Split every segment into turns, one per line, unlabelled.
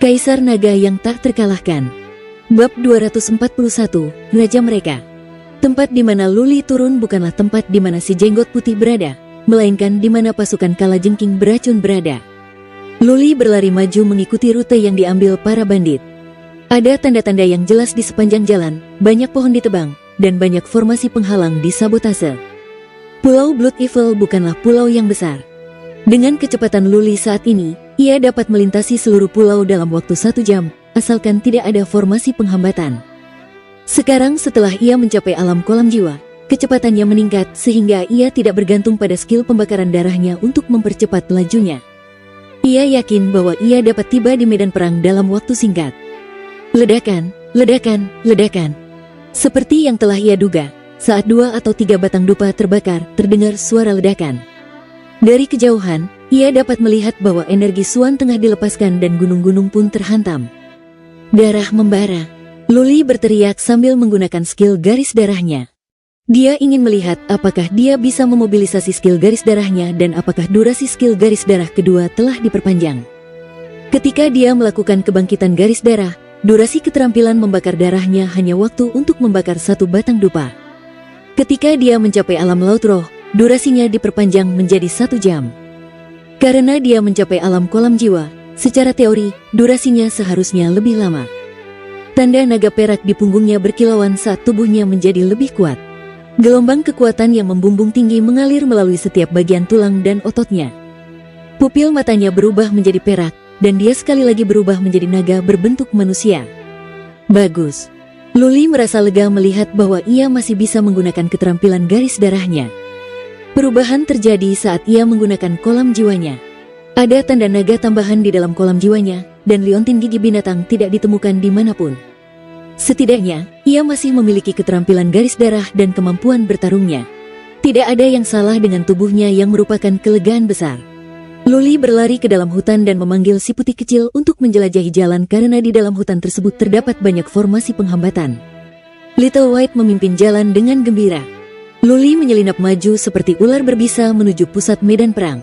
Kaisar Naga yang tak terkalahkan. Bab 241, Raja Mereka. Tempat di mana Luli turun bukanlah tempat di mana si jenggot putih berada, melainkan di mana pasukan kalajengking beracun berada. Luli berlari maju mengikuti rute yang diambil para bandit. Ada tanda-tanda yang jelas di sepanjang jalan, banyak pohon ditebang, dan banyak formasi penghalang disabotase. Pulau Blood Evil bukanlah pulau yang besar. Dengan kecepatan Luli saat ini, ia dapat melintasi seluruh pulau dalam waktu 1 jam, asalkan tidak ada formasi penghambatan. Sekarang setelah ia mencapai alam kolam jiwa, kecepatannya meningkat sehingga ia tidak bergantung pada skill pembakaran darahnya untuk mempercepat lajunya. Ia yakin bahwa ia dapat tiba di medan perang dalam waktu singkat. Ledakan, ledakan, ledakan. Seperti yang telah ia duga, saat 2 atau 3 batang dupa terbakar, terdengar suara ledakan. Dari kejauhan, ia dapat melihat bahwa energi Suan tengah dilepaskan dan gunung-gunung pun terhantam. Darah membara. Luli berteriak sambil menggunakan skill garis darahnya. Dia ingin melihat apakah dia bisa memobilisasi skill garis darahnya dan apakah durasi skill garis darah kedua telah diperpanjang. Ketika dia melakukan kebangkitan garis darah, durasi keterampilan membakar darahnya hanya waktu untuk membakar 1 batang dupa. Ketika dia mencapai alam laut roh, durasinya diperpanjang menjadi 1 jam. Karena dia mencapai alam kolam jiwa, secara teori, durasinya seharusnya lebih lama. Tanda naga perak di punggungnya berkilauan saat tubuhnya menjadi lebih kuat. Gelombang kekuatan yang membumbung tinggi mengalir melalui setiap bagian tulang dan ototnya. Pupil matanya berubah menjadi perak, dan dia sekali lagi berubah menjadi naga berbentuk manusia. Bagus. Luli merasa lega melihat bahwa ia masih bisa menggunakan keterampilan garis darahnya. Perubahan terjadi saat ia menggunakan kolam jiwanya. Ada tanda naga tambahan di dalam kolam jiwanya, dan liontin gigi binatang tidak ditemukan dimanapun. Setidaknya, ia masih memiliki keterampilan garis darah dan kemampuan bertarungnya. Tidak ada yang salah dengan tubuhnya yang merupakan kelegaan besar. Luli berlari ke dalam hutan dan memanggil si putih kecil untuk menjelajahi jalan karena di dalam hutan tersebut terdapat banyak formasi penghambatan. Little White memimpin jalan dengan gembira. Luli menyelinap maju seperti ular berbisa menuju pusat medan perang.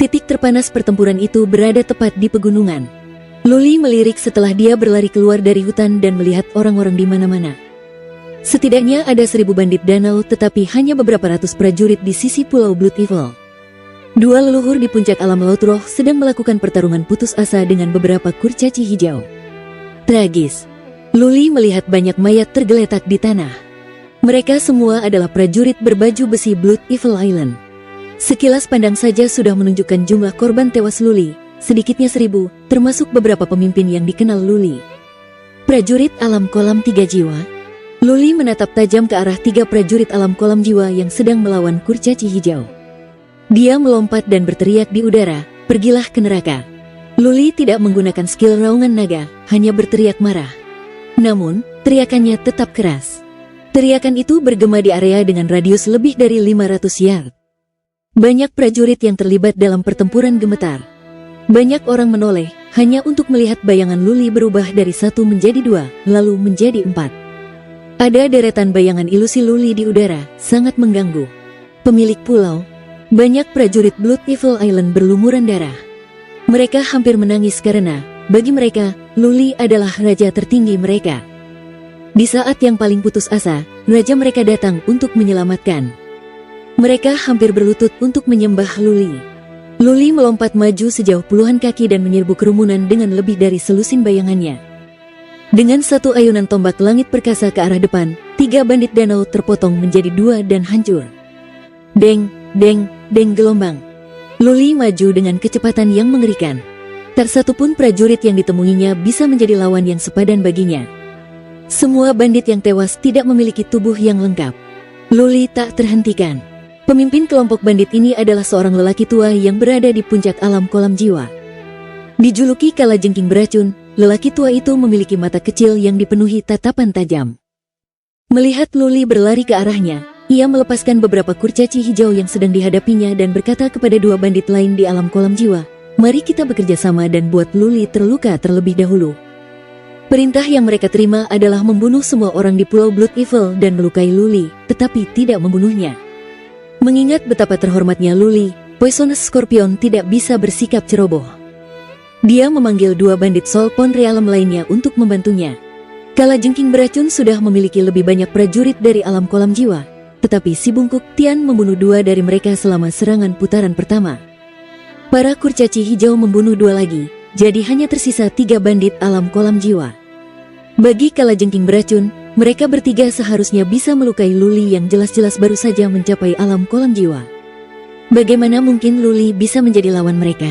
Titik terpanas pertempuran itu berada tepat di pegunungan. Luli melirik setelah dia berlari keluar dari hutan dan melihat orang-orang di mana-mana. Setidaknya ada 1000 bandit danau tetapi hanya beberapa ratus prajurit di sisi pulau Blood Evil. 2 leluhur di puncak alam laut roh sedang melakukan pertarungan putus asa dengan beberapa kurcaci hijau. Tragis. Luli melihat banyak mayat tergeletak di tanah. Mereka semua adalah prajurit berbaju besi Blood Evil Island. Sekilas pandang saja sudah menunjukkan jumlah korban tewas Luli, sedikitnya 1000, termasuk beberapa pemimpin yang dikenal Luli. Prajurit alam kolam 3 jiwa. Luli menatap tajam ke arah 3 prajurit alam kolam jiwa yang sedang melawan kurcaci hijau. Dia melompat dan berteriak di udara, "Pergilah ke neraka." Luli tidak menggunakan skill raungan naga, hanya berteriak marah. Namun, teriakannya tetap keras. Teriakan itu bergema di area dengan radius lebih dari 500 yard. Banyak prajurit yang terlibat dalam pertempuran gemetar. Banyak orang menoleh, hanya untuk melihat bayangan Luli berubah dari 1 menjadi 2, lalu menjadi 4. Ada deretan bayangan ilusi Luli di udara, sangat mengganggu. Pemilik pulau, banyak prajurit Blood Evil Island berlumuran darah. Mereka hampir menangis karena, bagi mereka, Luli adalah raja tertinggi mereka. Di saat yang paling putus asa, raja mereka datang untuk menyelamatkan. Mereka hampir berlutut untuk menyembah Luli. Luli melompat maju sejauh puluhan kaki dan menyerbu kerumunan dengan lebih dari selusin bayangannya. Dengan 1 ayunan tombak langit perkasa ke arah depan, 3 bandit danau terpotong menjadi 2 dan hancur. Deng, deng, deng gelombang. Luli maju dengan kecepatan yang mengerikan. Tak satu pun prajurit yang ditemuinya bisa menjadi lawan yang sepadan baginya. Semua bandit yang tewas tidak memiliki tubuh yang lengkap. Luli tak terhentikan. Pemimpin kelompok bandit ini adalah seorang lelaki tua yang berada di puncak alam kolam jiwa. Dijuluki kalajengking beracun, lelaki tua itu memiliki mata kecil yang dipenuhi tatapan tajam. Melihat Luli berlari ke arahnya, ia melepaskan beberapa kurcaci hijau yang sedang dihadapinya dan berkata kepada 2 bandit lain di alam kolam jiwa, "Mari kita bekerja sama dan buat Luli terluka terlebih dahulu." Perintah yang mereka terima adalah membunuh semua orang di pulau Blood Evil dan melukai Luli, tetapi tidak membunuhnya. Mengingat betapa terhormatnya Luli, Poisonous Scorpion tidak bisa bersikap ceroboh. Dia memanggil dua bandit Solpon Realem lainnya untuk membantunya. Kalajengking beracun sudah memiliki lebih banyak prajurit dari alam kolam jiwa, tetapi si Bungkuk Tian membunuh dua dari mereka selama serangan putaran pertama. Para kurcaci hijau membunuh dua lagi, jadi hanya tersisa 3 bandit alam kolam jiwa. Bagi kalajengking beracun, mereka bertiga seharusnya bisa melukai Luli yang jelas-jelas baru saja mencapai alam kolam jiwa. Bagaimana mungkin Luli bisa menjadi lawan mereka?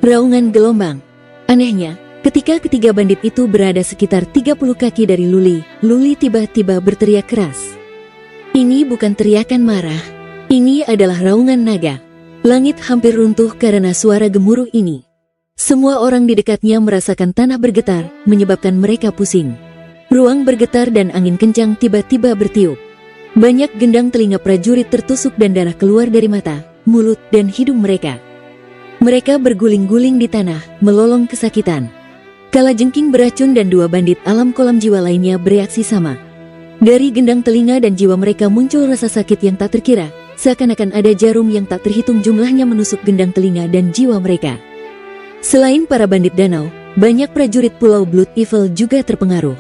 Raungan gelombang. Anehnya, ketika ketiga bandit itu berada sekitar 30 kaki dari Luli, Luli tiba-tiba berteriak keras. Ini bukan teriakan marah. Ini adalah raungan naga. Langit hampir runtuh karena suara gemuruh ini. Semua orang di dekatnya merasakan tanah bergetar, menyebabkan mereka pusing. Ruang bergetar dan angin kencang tiba-tiba bertiup. Banyak gendang telinga prajurit tertusuk dan darah keluar dari mata, mulut, dan hidung mereka. Mereka berguling-guling di tanah, melolong kesakitan. Kalajengking beracun dan dua bandit alam kolam jiwa lainnya bereaksi sama. Dari gendang telinga dan jiwa mereka muncul rasa sakit yang tak terkira, seakan-akan ada jarum yang tak terhitung jumlahnya menusuk gendang telinga dan jiwa mereka. Selain para bandit danau, banyak prajurit Pulau Blood Evil juga terpengaruh.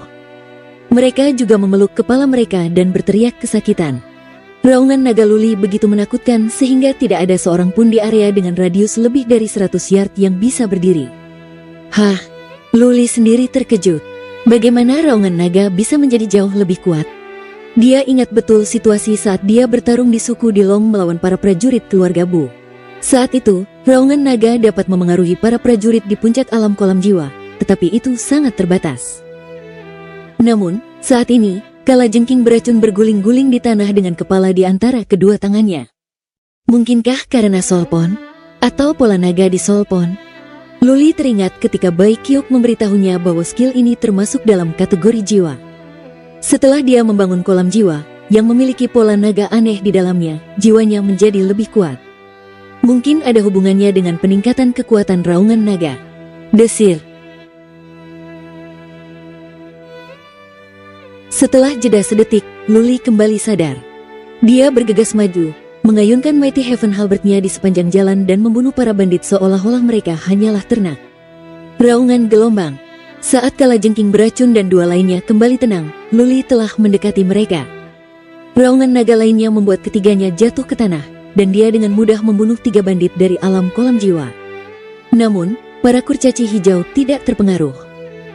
Mereka juga memeluk kepala mereka dan berteriak kesakitan. Raungan naga Luli begitu menakutkan sehingga tidak ada seorang pun di area dengan radius lebih dari 100 yard yang bisa berdiri. Hah, Luli sendiri terkejut. Bagaimana raungan naga bisa menjadi jauh lebih kuat? Dia ingat betul situasi saat dia bertarung di suku Dilong melawan para prajurit keluarga Bu. Saat itu, raungan naga dapat memengaruhi para prajurit di puncak alam kolam jiwa, tetapi itu sangat terbatas. Namun, saat ini, kalajengking beracun berguling-guling di tanah dengan kepala di antara kedua tangannya. Mungkinkah karena Solpon? Atau pola naga di Solpon? Luli teringat ketika Bai Kyuk memberitahunya bahwa skill ini termasuk dalam kategori jiwa. Setelah dia membangun kolam jiwa, yang memiliki pola naga aneh di dalamnya, jiwanya menjadi lebih kuat. Mungkin ada hubungannya dengan peningkatan kekuatan raungan naga. Desir. Setelah jeda sedetik, Luli kembali sadar. Dia bergegas maju, mengayunkan Mighty Heaven Halberd-nya di sepanjang jalan dan membunuh para bandit seolah-olah mereka hanyalah ternak. Raungan gelombang. Saat kalajengking beracun dan dua lainnya kembali tenang, Luli telah mendekati mereka. Raungan naga lainnya membuat ketiganya jatuh ke tanah, dan dia dengan mudah membunuh 3 bandit dari alam kolam jiwa. Namun, para kurcaci hijau tidak terpengaruh.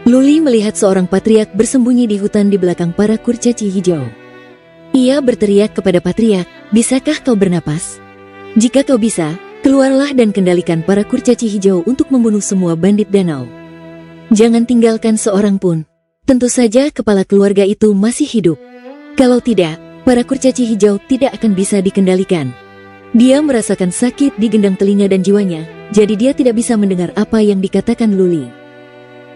Luli melihat seorang patriark bersembunyi di hutan di belakang para kurcaci hijau. Ia berteriak kepada patriark, "Bisakah kau bernapas? Jika kau bisa, keluarlah dan kendalikan para kurcaci hijau untuk membunuh semua bandit danau. Jangan tinggalkan seorang pun. Tentu saja kepala keluarga itu masih hidup. Kalau tidak, para kurcaci hijau tidak akan bisa dikendalikan." Dia merasakan sakit di gendang telinga dan jiwanya, jadi dia tidak bisa mendengar apa yang dikatakan Luli.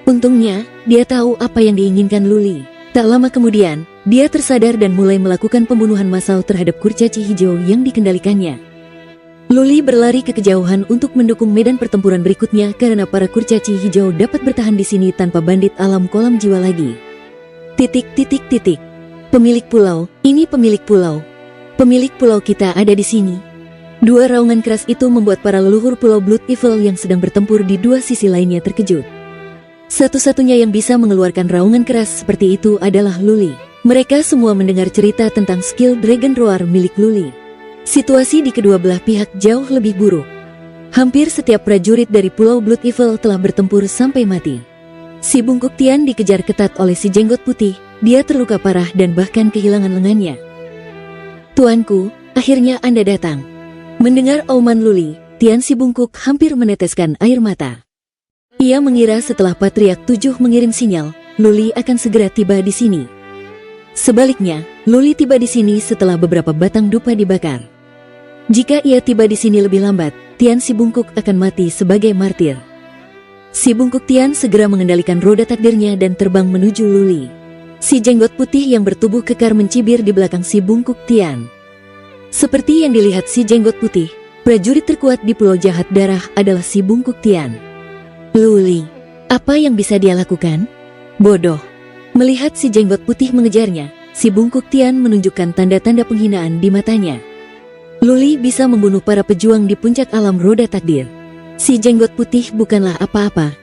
Untungnya, dia tahu apa yang diinginkan Luli. Tak lama kemudian, dia tersadar dan mulai melakukan pembunuhan massal terhadap kurcaci hijau yang dikendalikannya. Luli berlari ke kejauhan untuk mendukung medan pertempuran berikutnya karena para kurcaci hijau dapat bertahan di sini tanpa bandit alam kolam jiwa lagi. Pemilik pulau, ini pemilik pulau. Pemilik pulau kita ada di sini. Dua raungan keras itu membuat para leluhur Pulau Blood Evil yang sedang bertempur di dua sisi lainnya terkejut. Satu-satunya yang bisa mengeluarkan raungan keras seperti itu adalah Luli. Mereka semua mendengar cerita tentang skill Dragon Roar milik Luli. Situasi di kedua belah pihak jauh lebih buruk. Hampir setiap prajurit dari Pulau Blood Evil telah bertempur sampai mati. Si Bungkuk Tian dikejar ketat oleh si Jenggot Putih. Dia terluka parah dan bahkan kehilangan lengannya. "Tuanku, akhirnya Anda datang." Mendengar auman Luli, Tian si Bungkuk hampir meneteskan air mata. Ia mengira setelah Patriark 7 mengirim sinyal, Luli akan segera tiba di sini. Sebaliknya, Luli tiba di sini setelah beberapa batang dupa dibakar. Jika ia tiba di sini lebih lambat, Tian si Bungkuk akan mati sebagai martir. Si Bungkuk Tian segera mengendalikan roda takdirnya dan terbang menuju Luli. Si Jenggot Putih yang bertubuh kekar mencibir di belakang si Bungkuk Tian. Seperti yang dilihat si Jenggot Putih, prajurit terkuat di Pulau Jahat Darah adalah si Bungkuk Tian. Luli, apa yang bisa dia lakukan? Bodoh. Melihat si Jenggot Putih mengejarnya, si Bungkuk Tian menunjukkan tanda-tanda penghinaan di matanya. Luli bisa membunuh para pejuang di puncak alam roda takdir. Si Jenggot Putih bukanlah apa-apa.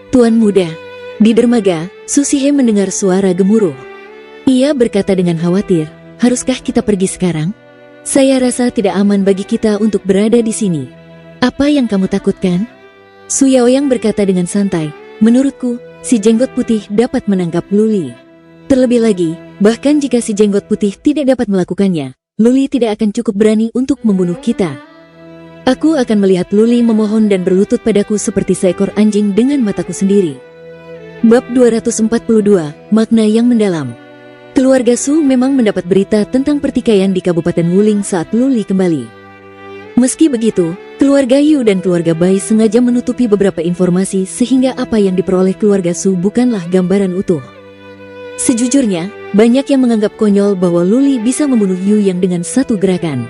Tuan muda. Di dermaga, Susihe mendengar suara gemuruh. Ia berkata dengan khawatir, haruskah kita pergi sekarang? Saya rasa tidak aman bagi kita untuk berada di sini. Apa yang kamu takutkan? Su Yaoyang berkata dengan santai, menurutku, si jenggot putih dapat menangkap Luli. Terlebih lagi, bahkan jika si jenggot putih tidak dapat melakukannya, Luli tidak akan cukup berani untuk membunuh kita. Aku akan melihat Luli memohon dan berlutut padaku seperti seekor anjing dengan mataku sendiri. Bab 242, Makna yang mendalam. Keluarga Su memang mendapat berita tentang pertikaian di Kabupaten Wuling saat Luli kembali. Meski begitu, keluarga Yu dan keluarga Bai sengaja menutupi beberapa informasi sehingga apa yang diperoleh keluarga Su bukanlah gambaran utuh. Sejujurnya, banyak yang menganggap konyol bahwa Luli bisa membunuh Yu yang dengan satu gerakan.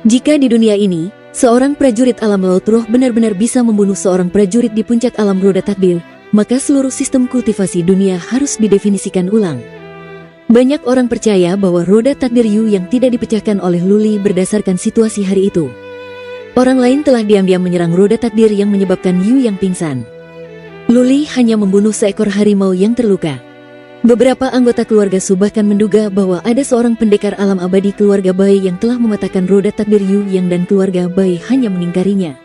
Jika di dunia ini, seorang prajurit alam laut roh benar-benar bisa membunuh seorang prajurit di puncak alam roda takdir, maka seluruh sistem kultivasi dunia harus didefinisikan ulang. Banyak orang percaya bahwa roda takdir Yu yang tidak dipecahkan oleh Luli berdasarkan situasi hari itu. Orang lain telah diam-diam menyerang roda takdir yang menyebabkan Yu yang pingsan. Luli hanya membunuh seekor harimau yang terluka. Beberapa anggota keluarga Su bahkan menduga bahwa ada seorang pendekar alam abadi keluarga Bai yang telah mematahkan roda takdir Yu yang dan keluarga Bai hanya mengingkarinya.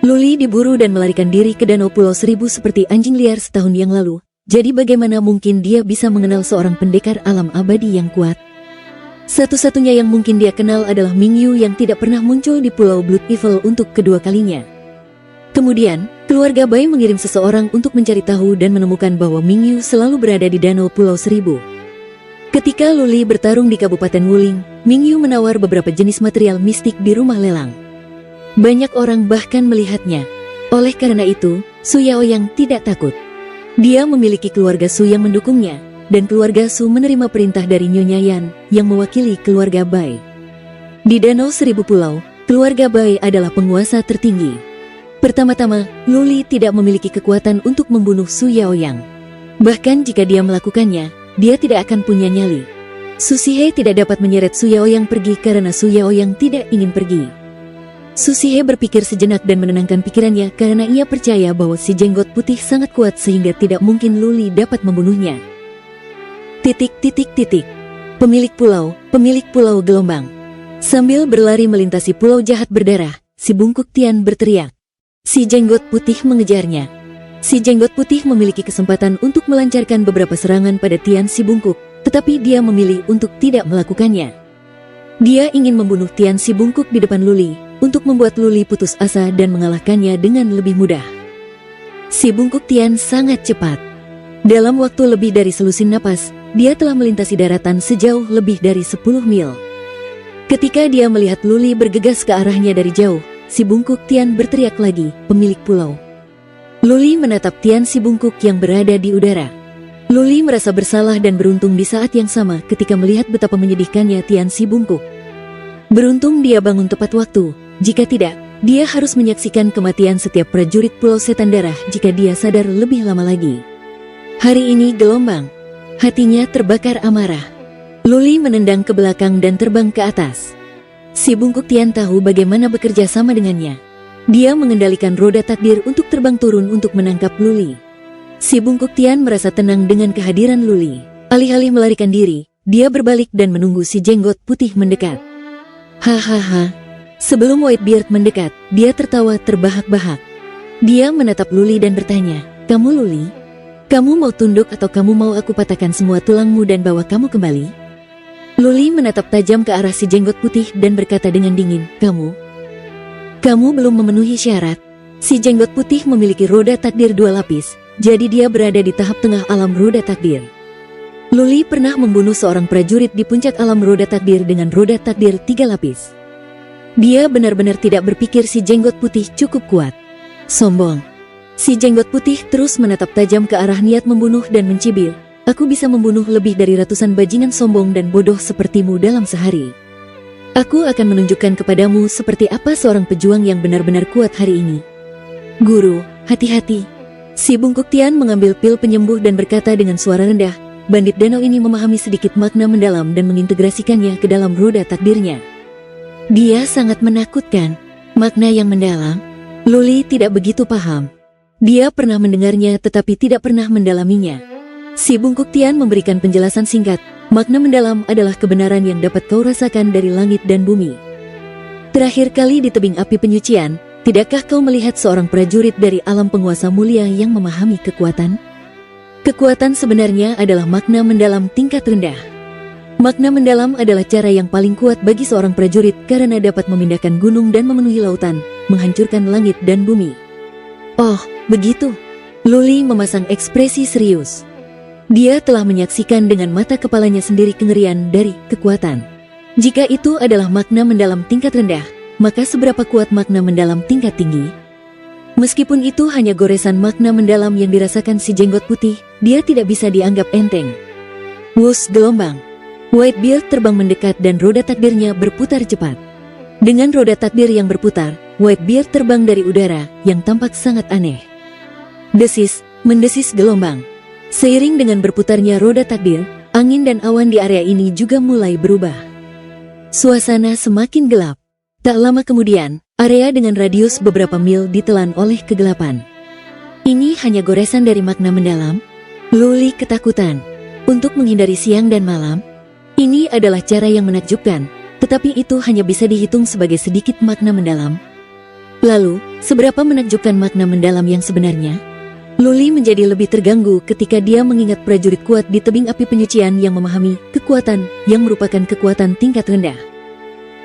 Luli diburu dan melarikan diri ke Danau Pulau Seribu seperti anjing liar setahun yang lalu. Jadi bagaimana mungkin dia bisa mengenal seorang pendekar alam abadi yang kuat? Satu-satunya yang mungkin dia kenal adalah Ming Yu yang tidak pernah muncul di Pulau Blood Evil untuk kedua kalinya. Kemudian, keluarga Bai mengirim seseorang untuk mencari tahu dan menemukan bahwa Ming Yu selalu berada di Danau Pulau Seribu. Ketika Luli bertarung di Kabupaten Wuling, Ming Yu menawar beberapa jenis material mistik di rumah lelang. Banyak orang bahkan melihatnya. Oleh karena itu, Su Yaoyang tidak takut. Dia memiliki keluarga Su yang mendukungnya, dan keluarga Su menerima perintah dari Nyonya Yan yang mewakili keluarga Bai. Di Danau Seribu Pulau, keluarga Bai adalah penguasa tertinggi. Pertama-tama, Luli tidak memiliki kekuatan untuk membunuh Su Yaoyang. Bahkan jika dia melakukannya, dia tidak akan punya nyali. Susihe tidak dapat menyeret Su Yaoyang pergi karena Su Yaoyang tidak ingin pergi. Susihe berpikir sejenak dan menenangkan pikirannya karena ia percaya bahwa si jenggot putih sangat kuat sehingga tidak mungkin Luli dapat membunuhnya. Pemilik pulau gelombang. Sambil berlari melintasi pulau jahat berdarah, si bungkuk Tian berteriak. Si jenggot putih mengejarnya. Si jenggot putih memiliki kesempatan untuk melancarkan beberapa serangan pada Tian si bungkuk, tetapi dia memilih untuk tidak melakukannya. Dia ingin membunuh Tian si bungkuk di depan Luli, untuk membuat Luli putus asa dan mengalahkannya dengan lebih mudah. Si bungkuk Tian sangat cepat. Dalam waktu lebih dari selusin napas, dia telah melintasi daratan sejauh lebih dari 10 mil. Ketika dia melihat Luli bergegas ke arahnya dari jauh, si bungkuk Tian berteriak lagi, pemilik pulau. Luli menatap Tian si bungkuk yang berada di udara. Luli merasa bersalah dan beruntung di saat yang sama ketika melihat betapa menyedihkannya Tian si bungkuk. Beruntung dia bangun tepat waktu. Jika tidak, dia harus menyaksikan kematian setiap prajurit Pulau Setan Darah jika dia sadar lebih lama lagi. Hari ini gelombang. Hatinya terbakar amarah. Luli menendang ke belakang dan terbang ke atas. Si bungkuk Tian tahu bagaimana bekerja sama dengannya. Dia mengendalikan roda takdir untuk terbang turun untuk menangkap Luli. Si bungkuk Tian merasa tenang dengan kehadiran Luli. Alih-alih melarikan diri, dia berbalik dan menunggu si jenggot putih mendekat. Hahaha. Sebelum Whitebeard mendekat, dia tertawa terbahak-bahak. Dia menatap Luli dan bertanya, "Kamu Luli? Kamu mau tunduk atau kamu mau aku patahkan semua tulangmu dan bawa kamu kembali?" Luli menatap tajam ke arah si jenggot putih dan berkata dengan dingin, Kamu belum memenuhi syarat." Si jenggot putih memiliki roda takdir 2 lapis, jadi dia berada di tahap tengah alam roda takdir. Luli pernah membunuh seorang prajurit di puncak alam roda takdir dengan roda takdir 3 lapis. Dia benar-benar tidak berpikir si jenggot putih cukup kuat. Sombong. Si jenggot putih terus menatap tajam ke arah niat membunuh dan mencibir. Aku bisa membunuh lebih dari ratusan bajingan sombong dan bodoh sepertimu dalam sehari. Aku akan menunjukkan kepadamu seperti apa seorang pejuang yang benar-benar kuat hari ini. Guru, hati-hati. Si bungkuk Tian mengambil pil penyembuh dan berkata dengan suara rendah, bandit danau ini memahami sedikit makna mendalam dan mengintegrasikannya ke dalam roda takdirnya. Dia sangat menakutkan. Makna yang mendalam, Luli tidak begitu paham. Dia pernah mendengarnya tetapi tidak pernah mendalaminya. Si Bungkuk Tian memberikan penjelasan singkat, makna mendalam adalah kebenaran yang dapat kau rasakan dari langit dan bumi. Terakhir kali di tebing api penyucian, tidakkah kau melihat seorang prajurit dari alam penguasa mulia yang memahami kekuatan? Kekuatan sebenarnya adalah makna mendalam tingkat rendah. Makna mendalam adalah cara yang paling kuat bagi seorang prajurit karena dapat memindahkan gunung dan memenuhi lautan, menghancurkan langit dan bumi. Oh, begitu. Luli memasang ekspresi serius. Dia telah menyaksikan dengan mata kepalanya sendiri kengerian dari kekuatan. Jika itu adalah makna mendalam tingkat rendah, maka seberapa kuat makna mendalam tingkat tinggi? Meskipun itu hanya goresan makna mendalam yang dirasakan si jenggot putih, dia tidak bisa dianggap enteng. Wus, gelombang. Whitebeard terbang mendekat dan roda takdirnya berputar cepat. Dengan roda takdir yang berputar, Whitebeard terbang dari udara yang tampak sangat aneh. Desis, mendesis gelombang. Seiring dengan berputarnya roda takdir, angin dan awan di area ini juga mulai berubah. Suasana semakin gelap. Tak lama kemudian, area dengan radius beberapa mil ditelan oleh kegelapan. Ini hanya goresan dari makna mendalam. Luli ketakutan. Untuk menghindari siang dan malam, ini adalah cara yang menakjubkan, tetapi itu hanya bisa dihitung sebagai sedikit makna mendalam. Lalu, seberapa menakjubkan makna mendalam yang sebenarnya? Luli menjadi lebih terganggu ketika dia mengingat prajurit kuat di tebing api penyucian yang memahami kekuatan yang merupakan kekuatan tingkat rendah.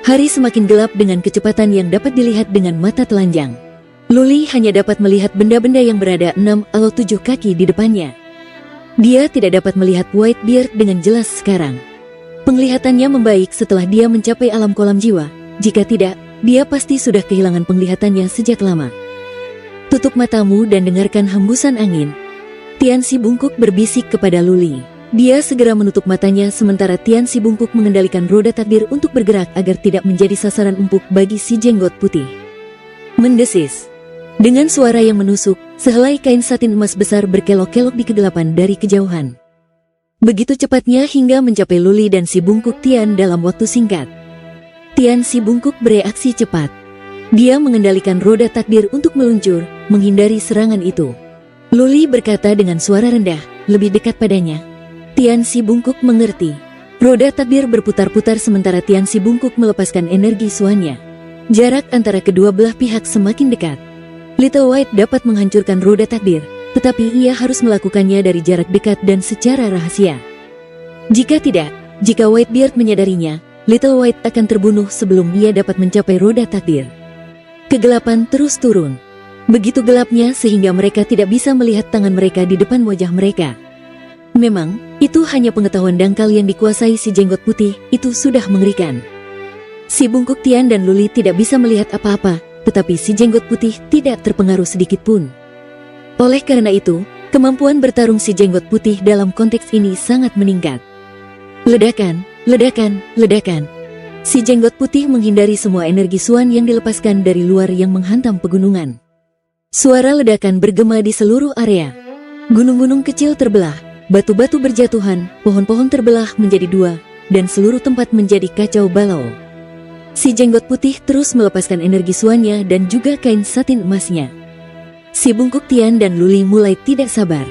Hari semakin gelap dengan kecepatan yang dapat dilihat dengan mata telanjang. Luli hanya dapat melihat benda-benda yang berada 6 atau 7 kaki di depannya. Dia tidak dapat melihat Whitebeard dengan jelas sekarang. Penglihatannya membaik setelah dia mencapai alam kolam jiwa. Jika tidak, dia pasti sudah kehilangan penglihatannya sejak lama. Tutup matamu dan dengarkan hembusan angin. Tian Si Bungkuk berbisik kepada Luli. Dia segera menutup matanya sementara Tian Si Bungkuk mengendalikan roda takdir untuk bergerak agar tidak menjadi sasaran empuk bagi si jenggot putih. Mendesis. Dengan suara yang menusuk, sehelai kain satin emas besar berkelok-kelok di kegelapan dari kejauhan. Begitu cepatnya hingga mencapai Luli dan Si Bungkuk Tian dalam waktu singkat. Tian Si Bungkuk bereaksi cepat. Dia mengendalikan roda takdir untuk meluncur, menghindari serangan itu. Luli berkata dengan suara rendah, lebih dekat padanya. Tian Si Bungkuk mengerti. Roda takdir berputar-putar sementara Tian Si Bungkuk melepaskan energi suannya. Jarak antara kedua belah pihak semakin dekat. Little White dapat menghancurkan roda takdir, tetapi ia harus melakukannya dari jarak dekat dan secara rahasia. Jika tidak, jika Whitebeard menyadarinya, Little White akan terbunuh sebelum ia dapat mencapai roda takdir. Kegelapan terus turun. Begitu gelapnya sehingga mereka tidak bisa melihat tangan mereka di depan wajah mereka. Memang, itu hanya pengetahuan dangkal yang dikuasai si jenggot putih, itu sudah mengerikan. Si Bungkuk Tian dan Luli tidak bisa melihat apa-apa, tetapi si jenggot putih tidak terpengaruh sedikit pun. Oleh karena itu, kemampuan bertarung si jenggot putih dalam konteks ini sangat meningkat. Ledakan, ledakan, ledakan. Si jenggot putih menghindari semua energi suan yang dilepaskan dari luar yang menghantam pegunungan. Suara ledakan bergema di seluruh area. Gunung-gunung kecil terbelah, batu-batu berjatuhan, pohon-pohon terbelah menjadi dua, dan seluruh tempat menjadi kacau balau. Si jenggot putih terus melepaskan energi suannya dan juga kain satin emasnya. Si Bungkuk Tian dan Luli mulai tidak sabar.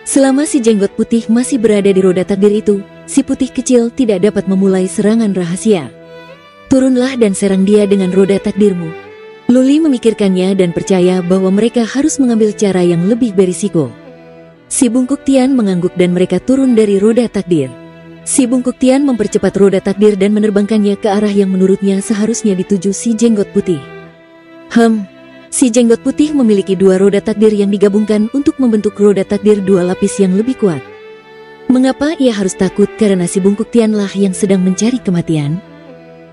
Selama si jenggot putih masih berada di roda takdir itu, si putih kecil tidak dapat memulai serangan rahasia. Turunlah dan serang dia dengan roda takdirmu. Luli memikirkannya dan percaya bahwa mereka harus mengambil cara yang lebih berisiko. Si Bungkuk Tian mengangguk dan mereka turun dari roda takdir. Si Bungkuk Tian mempercepat roda takdir dan menerbangkannya ke arah yang menurutnya seharusnya dituju si jenggot putih. Si jenggot putih memiliki dua roda takdir yang digabungkan untuk membentuk roda takdir dua lapis yang lebih kuat. Mengapa ia harus takut karena si Bungkuk Tianlah yang sedang mencari kematian?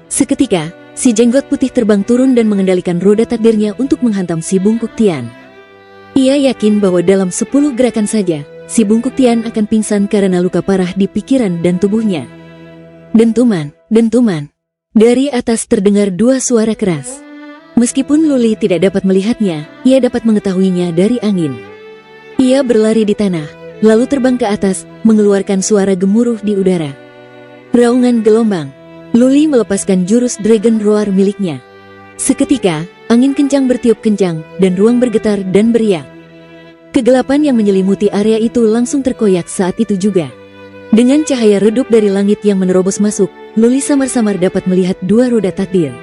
Seketika, si jenggot putih terbang turun dan mengendalikan roda takdirnya untuk menghantam si Bungkuk Tian. Ia yakin bahwa dalam 10 gerakan saja, si Bungkuk Tian akan pingsan karena luka parah di pikiran dan tubuhnya. Dentuman, dentuman. Dari atas terdengar dua suara keras. Meskipun Luli tidak dapat melihatnya, ia dapat mengetahuinya dari angin. Ia berlari di tanah, lalu terbang ke atas, mengeluarkan suara gemuruh di udara. Raungan gelombang. Luli melepaskan jurus Dragon Roar miliknya. Seketika, angin kencang bertiup kencang, dan ruang bergetar dan beriak. Kegelapan yang menyelimuti area itu langsung terkoyak saat itu juga. Dengan cahaya redup dari langit yang menerobos masuk, Luli samar-samar dapat melihat dua roda takdir.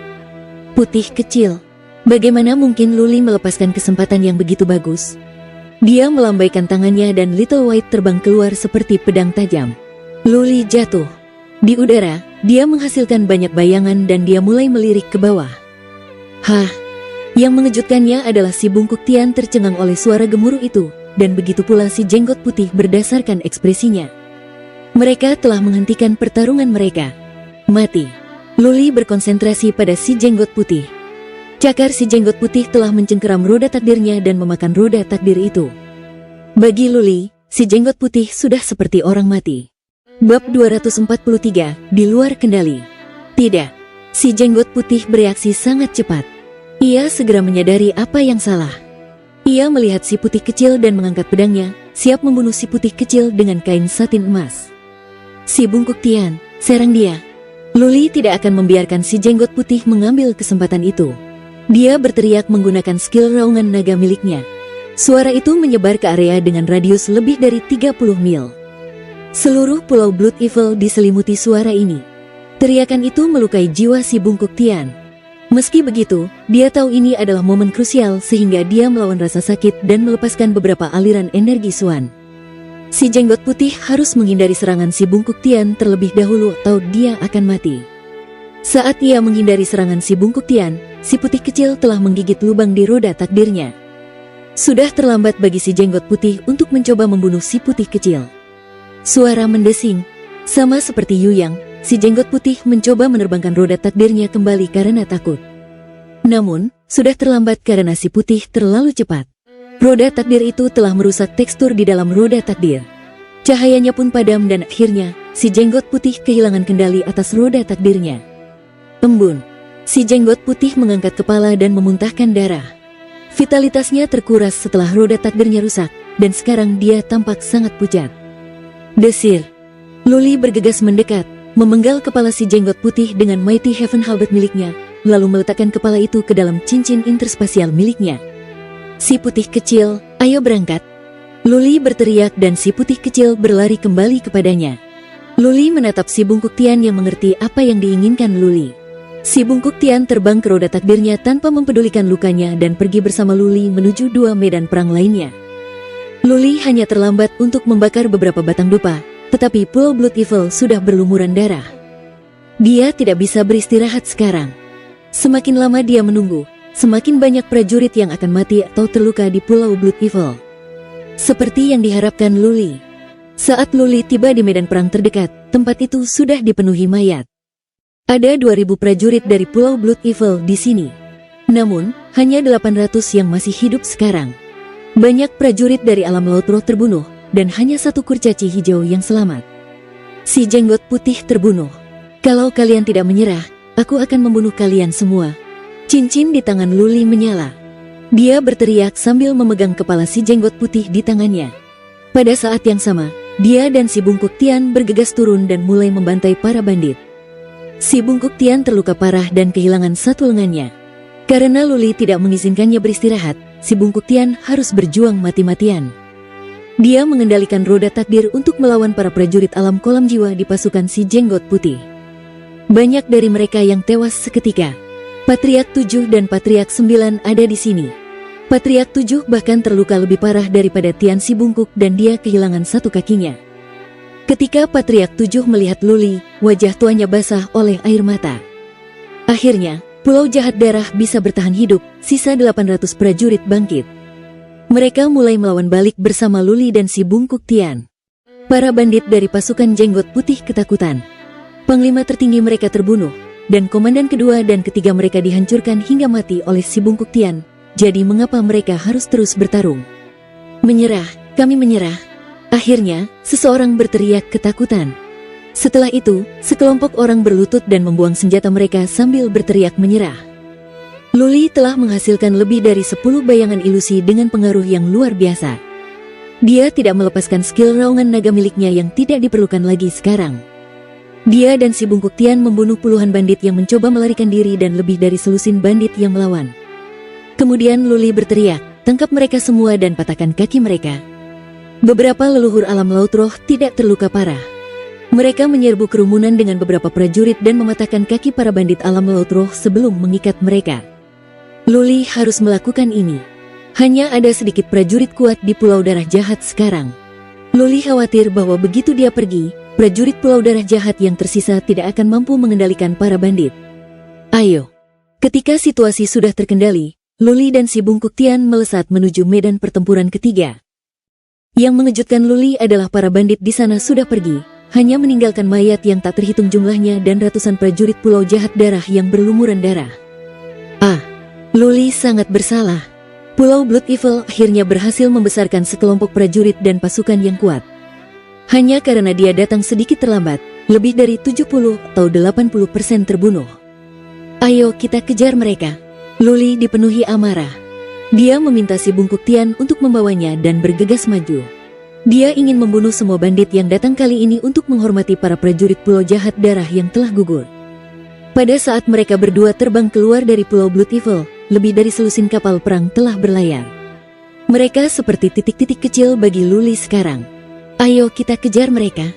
Putih kecil. Bagaimana mungkin Luli melepaskan kesempatan yang begitu bagus? Dia melambaikan tangannya dan Little White terbang keluar seperti pedang tajam. Luli jatuh. Di udara, dia menghasilkan banyak bayangan dan dia mulai melirik ke bawah. Hah! Yang mengejutkannya adalah si Bungkuk Tian tercengang oleh suara gemuruh itu, dan begitu pula si Jenggot Putih berdasarkan ekspresinya. Mereka telah menghentikan pertarungan mereka. Mati. Luli berkonsentrasi pada si Jenggot Putih. Cakar si Jenggot Putih telah mencengkeram roda takdirnya dan memakan roda takdir itu. Bagi Luli, si Jenggot Putih sudah seperti orang mati. Bab 243, di luar kendali. Tidak. Si Jenggot Putih bereaksi sangat cepat. Ia segera menyadari apa yang salah. Ia melihat si putih kecil dan mengangkat pedangnya, siap membunuh si putih kecil dengan kain satin emas. Si Bungkuk Tian, serang dia. Luli tidak akan membiarkan si Jenggot Putih mengambil kesempatan itu. Dia berteriak menggunakan skill raungan naga miliknya. Suara itu menyebar ke area dengan radius lebih dari 30 mil. Seluruh pulau Blood Evil diselimuti suara ini. Teriakan itu melukai jiwa si Bungkuk Tian. Meski begitu, dia tahu ini adalah momen krusial sehingga dia melawan rasa sakit dan melepaskan beberapa aliran energi Suan. Si Jenggot Putih harus menghindari serangan si Bungkuk Tian terlebih dahulu atau dia akan mati. Saat ia menghindari serangan si Bungkuk Tian, si putih kecil telah menggigit lubang di roda takdirnya. Sudah terlambat bagi si Jenggot Putih untuk mencoba membunuh si putih kecil. Suara mendesing, sama seperti Yu Yang. Si Jenggot Putih mencoba menerbangkan roda takdirnya kembali karena takut. Namun, sudah terlambat karena si putih terlalu cepat. Roda takdir itu telah merusak tekstur di dalam roda takdir. Cahayanya pun padam dan akhirnya, si Jenggot Putih kehilangan kendali atas roda takdirnya. Embun. Si Jenggot Putih mengangkat kepala dan memuntahkan darah. Vitalitasnya terkuras setelah roda takdirnya rusak, dan sekarang dia tampak sangat pucat. Desir. Luli bergegas mendekat, memenggal kepala si Jenggot Putih dengan Mighty Heaven Halberd miliknya, lalu meletakkan kepala itu ke dalam cincin interspasial miliknya. Si putih kecil, ayo berangkat. Luli berteriak dan si putih kecil berlari kembali kepadanya. Luli menatap si Bungkuk Tian yang mengerti apa yang diinginkan Luli. Si Bungkuk Tian terbang ke roda takdirnya tanpa mempedulikan lukanya dan pergi bersama Luli menuju dua medan perang lainnya. Luli hanya terlambat untuk membakar beberapa batang dupa, tetapi Pulau Blood Evil sudah berlumuran darah. Dia tidak bisa beristirahat sekarang. Semakin lama dia menunggu, semakin banyak prajurit yang akan mati atau terluka di Pulau Blood Evil. Seperti yang diharapkan Luli. Saat Luli tiba di medan perang terdekat, tempat itu sudah dipenuhi mayat. Ada 2000 prajurit dari Pulau Blood Evil di sini. Namun, hanya 800 yang masih hidup sekarang. Banyak prajurit dari alam laut roh terbunuh, dan hanya satu kurcaci hijau yang selamat. Si Jenggot Putih terbunuh. Kalau kalian tidak menyerah, aku akan membunuh kalian semua. Cincin di tangan Luli menyala. Dia berteriak sambil memegang kepala si Jenggot Putih di tangannya. Pada saat yang sama, dia dan si Bungkuk Tian bergegas turun dan mulai membantai para bandit. Si Bungkuk Tian terluka parah dan kehilangan satu lengannya. Karena Luli tidak mengizinkannya beristirahat, si Bungkuk Tian harus berjuang mati-matian. Dia mengendalikan roda takdir untuk melawan para prajurit alam kolam jiwa di pasukan si Jenggot Putih. Banyak dari mereka yang tewas seketika. Patriark 7 dan Patriark 9 ada di sini. Patriark 7 bahkan terluka lebih parah daripada Tian si Bungkuk dan dia kehilangan satu kakinya. Ketika Patriark 7 melihat Luli, wajah tuanya basah oleh air mata. Akhirnya, Pulau Jahat Darah bisa bertahan hidup, sisa 800 prajurit bangkit. Mereka mulai melawan balik bersama Luli dan si Bungkuk Tian. Para bandit dari pasukan Jenggot Putih ketakutan. Panglima tertinggi mereka terbunuh, dan komandan kedua dan ketiga mereka dihancurkan hingga mati oleh si Bungkuk Tian. Jadi mengapa mereka harus terus bertarung? Menyerah, kami menyerah. Akhirnya, seseorang berteriak ketakutan. Setelah itu, sekelompok orang berlutut dan membuang senjata mereka sambil berteriak menyerah. Luli telah menghasilkan lebih dari 10 bayangan ilusi dengan pengaruh yang luar biasa. Dia tidak melepaskan skill raungan naga miliknya yang tidak diperlukan lagi sekarang. Dia dan si Bungkuk Tian membunuh puluhan bandit yang mencoba melarikan diri dan lebih dari selusin bandit yang melawan. Kemudian Luli berteriak, tangkap mereka semua dan patahkan kaki mereka. Beberapa leluhur alam laut roh tidak terluka parah. Mereka menyerbu kerumunan dengan beberapa prajurit dan mematahkan kaki para bandit alam laut roh sebelum mengikat mereka. Luli harus melakukan ini. Hanya ada sedikit prajurit kuat di Pulau Darah Jahat sekarang. Luli khawatir bahwa begitu dia pergi, prajurit Pulau Darah Jahat yang tersisa tidak akan mampu mengendalikan para bandit. Ayo. Ketika situasi sudah terkendali, Luli dan si Bungkuk Tian melesat menuju medan pertempuran ketiga. Yang mengejutkan Luli adalah para bandit di sana sudah pergi, hanya meninggalkan mayat yang tak terhitung jumlahnya dan ratusan prajurit Pulau Jahat Darah yang berlumuran darah. Luli sangat bersalah. Pulau Blood Evil akhirnya berhasil membesarkan sekelompok prajurit dan pasukan yang kuat. Hanya karena dia datang sedikit terlambat, lebih dari 70 atau 80% terbunuh. Ayo kita kejar mereka. Luli dipenuhi amarah. Dia meminta si Bungkuk Tian untuk membawanya dan bergegas maju. Dia ingin membunuh semua bandit yang datang kali ini untuk menghormati para prajurit Pulau Jahat Darah yang telah gugur. Pada saat mereka berdua terbang keluar dari Pulau Blood Evil, lebih dari selusin kapal perang telah berlayar. Mereka seperti titik-titik kecil bagi Luli sekarang. Ayo kita kejar mereka.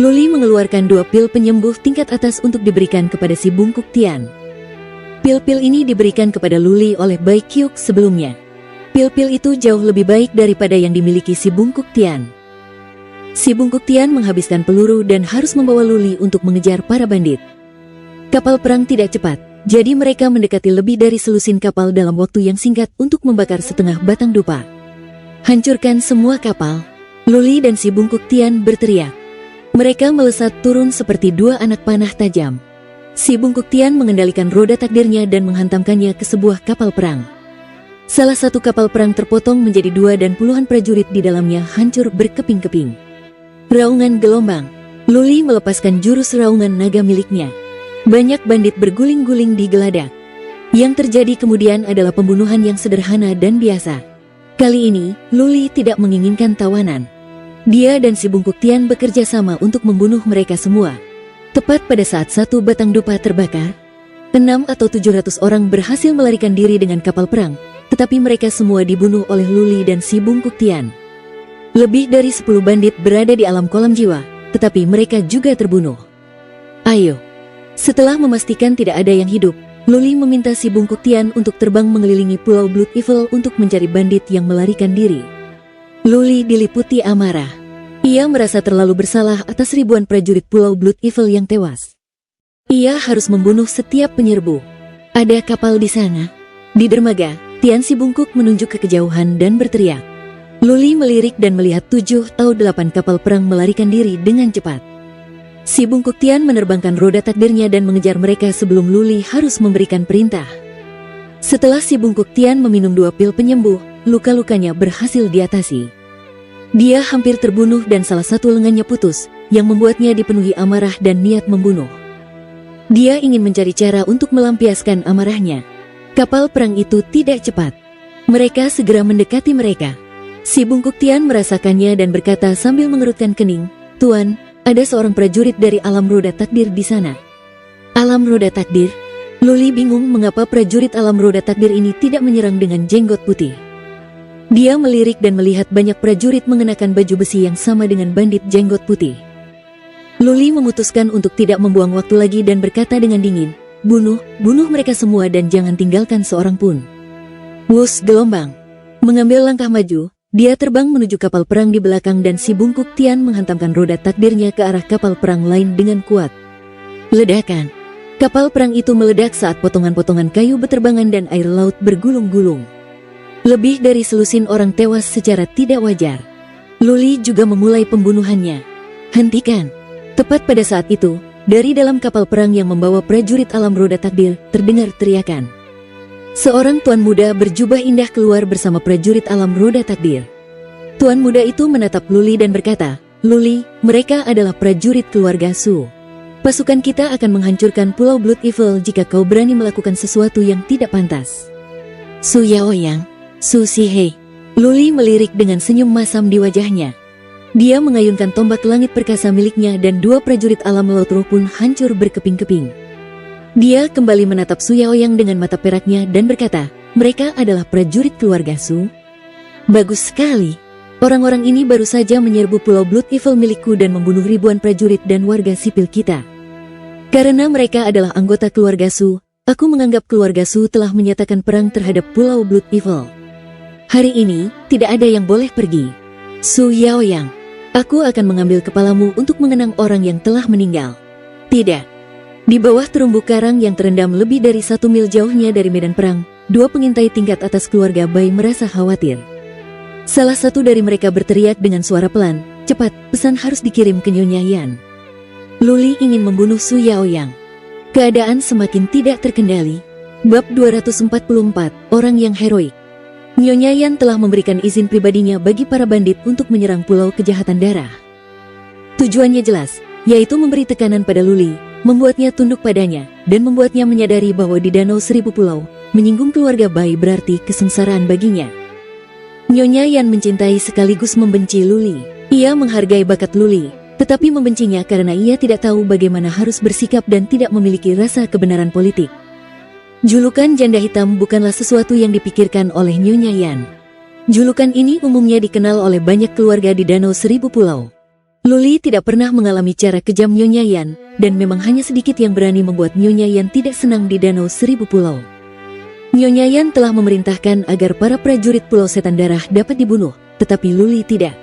Luli mengeluarkan 2 pil penyembuh tingkat atas untuk diberikan kepada si Bungkuk Tian. Pil-pil ini diberikan kepada Luli oleh Bai Kyuk sebelumnya. Pil-pil itu jauh lebih baik daripada yang dimiliki si Bungkuk Tian. Si Bungkuk Tian menghabiskan peluru dan harus membawa Luli untuk mengejar para bandit. Kapal perang tidak cepat, jadi mereka mendekati lebih dari selusin kapal dalam waktu yang singkat untuk membakar setengah batang dupa. Hancurkan semua kapal. Luli dan si Bungkuk Tian berteriak. Mereka melesat turun seperti 2 anak panah tajam. Si Bungkuk Tian mengendalikan roda takdirnya dan menghantamkannya ke sebuah kapal perang. Salah satu kapal perang terpotong menjadi 2 dan puluhan prajurit di dalamnya hancur berkeping-keping. Raungan gelombang. Luli melepaskan jurus raungan naga miliknya. Banyak bandit berguling-guling di geladak. Yang terjadi kemudian adalah pembunuhan yang sederhana dan biasa. Kali ini, Luli tidak menginginkan tawanan. Dia dan si Bungkuk Tian bekerja sama untuk membunuh mereka semua. Tepat pada saat satu batang dupa terbakar, 6 atau 700 orang berhasil melarikan diri dengan kapal perang, tetapi mereka semua dibunuh oleh Luli dan si Bungkuk Tian. Lebih dari 10 bandit berada di alam kolam jiwa, tetapi mereka juga terbunuh. Ayo. Setelah memastikan tidak ada yang hidup, Luli meminta si Bungkuk Tian untuk terbang mengelilingi Pulau Blood Evil untuk mencari bandit yang melarikan diri. Luli diliputi amarah. Ia merasa terlalu bersalah atas ribuan prajurit Pulau Blood Evil yang tewas. Ia harus membunuh setiap penyerbu. Ada kapal di sana. Di dermaga, Tian si Bungkuk menunjuk ke kejauhan dan berteriak. Luli melirik dan melihat 7 atau 8 kapal perang melarikan diri dengan cepat. Si Bungkuk Tian menerbangkan roda takdirnya dan mengejar mereka sebelum Luli harus memberikan perintah. Setelah si Bungkuk Tian meminum 2 pil penyembuh, luka-lukanya berhasil diatasi. Dia hampir terbunuh dan salah satu lengannya putus, yang membuatnya dipenuhi amarah dan niat membunuh. Dia ingin mencari cara untuk melampiaskan amarahnya. Kapal perang itu tidak cepat. Mereka segera mendekati mereka. Si Bungkuk Tian merasakannya dan berkata sambil mengerutkan kening, "Tuan, ada seorang prajurit dari alam roda takdir di sana." Alam roda takdir? Luli bingung mengapa prajurit alam roda takdir ini tidak menyerang dengan jenggot putih. Dia melirik dan melihat banyak prajurit mengenakan baju besi yang sama dengan bandit jenggot putih. Luli memutuskan untuk tidak membuang waktu lagi dan berkata dengan dingin, bunuh mereka semua dan jangan tinggalkan seorang pun." Wus gelombang. Mengambil langkah maju, dia terbang menuju kapal perang di belakang dan si Bungkuk Tian menghantamkan roda takdirnya ke arah kapal perang lain dengan kuat. Ledakan. Kapal perang itu meledak saat potongan-potongan kayu berterbangan dan air laut bergulung-gulung. Lebih dari selusin orang tewas secara tidak wajar. Luli juga memulai pembunuhannya. "Hentikan!" Tepat pada saat itu, dari dalam kapal perang yang membawa prajurit alam roda takdir, terdengar teriakan. Seorang tuan muda berjubah indah keluar bersama prajurit alam roda takdir. Tuan muda itu menatap Luli dan berkata, "Luli, mereka adalah prajurit keluarga Su. Pasukan kita akan menghancurkan Pulau Blood Evil jika kau berani melakukan sesuatu yang tidak pantas." "Su Yaoyang, Su Sihei." Luli melirik dengan senyum masam di wajahnya. Dia mengayunkan tombak langit perkasa miliknya dan 2 prajurit alam laut roh pun hancur berkeping-keping. Dia kembali menatap Su Yaoyang dengan mata peraknya dan berkata, "Mereka adalah prajurit keluarga Su." Bagus sekali. Orang-orang ini baru saja menyerbu Pulau Blood Evil milikku dan membunuh ribuan prajurit dan warga sipil kita. Karena mereka adalah anggota keluarga Su, aku menganggap keluarga Su telah menyatakan perang terhadap Pulau Blood Evil. Hari ini, tidak ada yang boleh pergi. Su Yaoyang, aku akan mengambil kepalamu untuk mengenang orang yang telah meninggal. Tidak. Di bawah terumbu karang yang terendam lebih dari 1 mil jauhnya dari medan perang, 2 pengintai tingkat atas keluarga Bai merasa khawatir. Salah satu dari mereka berteriak dengan suara pelan, "Cepat, pesan harus dikirim ke Nyonya Yan." Luli ingin membunuh Su Yaoyang. Keadaan semakin tidak terkendali. Bab 244, Orang yang Heroik. Nyonya Yan telah memberikan izin pribadinya bagi para bandit untuk menyerang Pulau Kejahatan Darah. Tujuannya jelas, yaitu memberi tekanan pada Luli, membuatnya tunduk padanya, dan membuatnya menyadari bahwa di Danau Seribu Pulau, menyinggung keluarga Bai berarti kesengsaraan baginya. Nyonya Yan mencintai sekaligus membenci Luli. Ia menghargai bakat Luli, tetapi membencinya karena ia tidak tahu bagaimana harus bersikap dan tidak memiliki rasa kebenaran politik. Julukan Janda Hitam bukanlah sesuatu yang dipikirkan oleh Nyonya Yan. Julukan ini umumnya dikenal oleh banyak keluarga di Danau Seribu Pulau. Luli tidak pernah mengalami cara kejam Nyonya Yan, dan memang hanya sedikit yang berani membuat Nyonya Yan tidak senang di Danau Seribu Pulau. Nyonya Yan telah memerintahkan agar para prajurit Pulau Setan Darah dapat dibunuh, tetapi Luli tidak.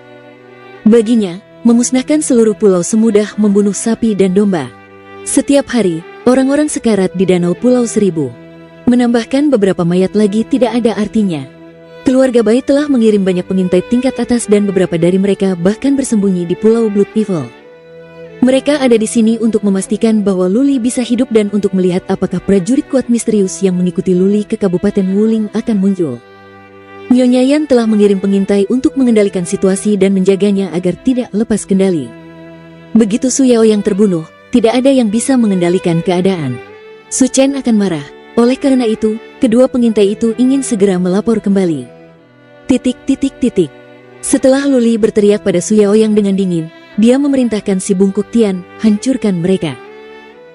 Baginya, memusnahkan seluruh pulau semudah membunuh sapi dan domba. Setiap hari, orang-orang sekarat di Danau Pulau Seribu. Menambahkan beberapa mayat lagi tidak ada artinya. Keluarga Bai telah mengirim banyak pengintai tingkat atas dan beberapa dari mereka bahkan bersembunyi di Pulau Blood Evil. Mereka ada di sini untuk memastikan bahwa Luli bisa hidup dan untuk melihat apakah prajurit kuat misterius yang mengikuti Luli ke Kabupaten Wuling akan muncul. Nyonya Yan telah mengirim pengintai untuk mengendalikan situasi dan menjaganya agar tidak lepas kendali. Begitu Su Yao yang terbunuh, tidak ada yang bisa mengendalikan keadaan. Su Chen akan marah. Oleh karena itu, kedua pengintai itu ingin segera melapor kembali. Setelah Luli berteriak pada Su Yaoyang dengan dingin, dia memerintahkan si bungkuk Tian, hancurkan mereka.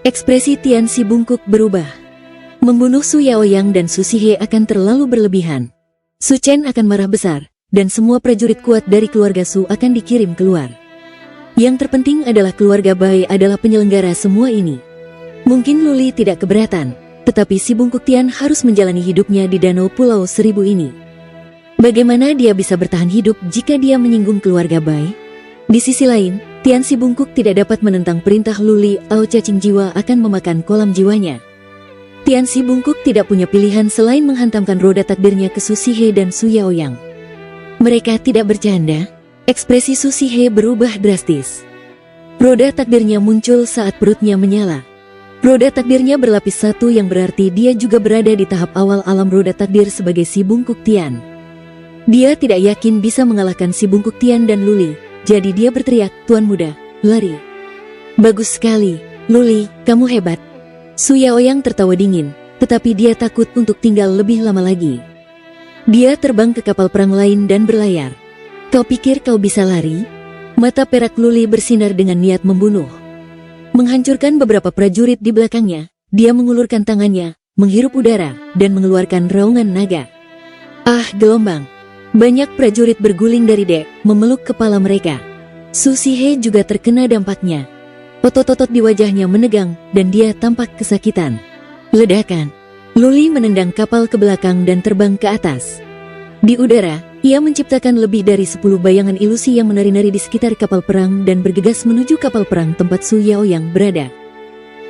Ekspresi Tian si bungkuk berubah. Membunuh Su Yaoyang dan Su Sihe akan terlalu berlebihan. Su Chen akan marah besar, dan semua prajurit kuat dari keluarga Su akan dikirim keluar. Yang terpenting adalah keluarga Bai adalah penyelenggara semua ini. Mungkin Luli tidak keberatan, tetapi si bungkuk Tian harus menjalani hidupnya di Danau Pulau Seribu ini. Bagaimana dia bisa bertahan hidup jika dia menyinggung keluarga Bai? Di sisi lain, Tian si bungkuk tidak dapat menentang perintah Luli atau cacing jiwa akan memakan kolam jiwanya. Tian si bungkuk tidak punya pilihan selain menghantamkan roda takdirnya ke Su Sihe dan Su Yaoyang. Mereka tidak bercanda. Ekspresi Su Sihe berubah drastis. Roda takdirnya muncul saat perutnya menyala. Roda takdirnya berlapis satu yang berarti dia juga berada di tahap awal alam roda takdir sebagai si bungkuk Tian. Dia tidak yakin bisa mengalahkan si bungkuk Tian dan Luli. Jadi dia berteriak, "Tuan muda, lari." Bagus sekali, Luli, kamu hebat. Su Yaoyang tertawa dingin, tetapi dia takut untuk tinggal lebih lama lagi. Dia terbang ke kapal perang lain dan berlayar. Kau pikir kau bisa lari? Mata perak Luli bersinar dengan niat membunuh. Menghancurkan beberapa prajurit di belakangnya, dia mengulurkan tangannya, menghirup udara, dan mengeluarkan raungan naga. Ah, gelombang. Banyak prajurit berguling dari dek, memeluk kepala mereka. Su Sihe juga terkena dampaknya. Otot-otot di wajahnya menegang, dan dia tampak kesakitan. Ledakan. Luli menendang kapal ke belakang dan terbang ke atas. Di udara, ia menciptakan lebih dari 10 bayangan ilusi yang menari-nari di sekitar kapal perang dan bergegas menuju kapal perang tempat Su Yaoyang berada.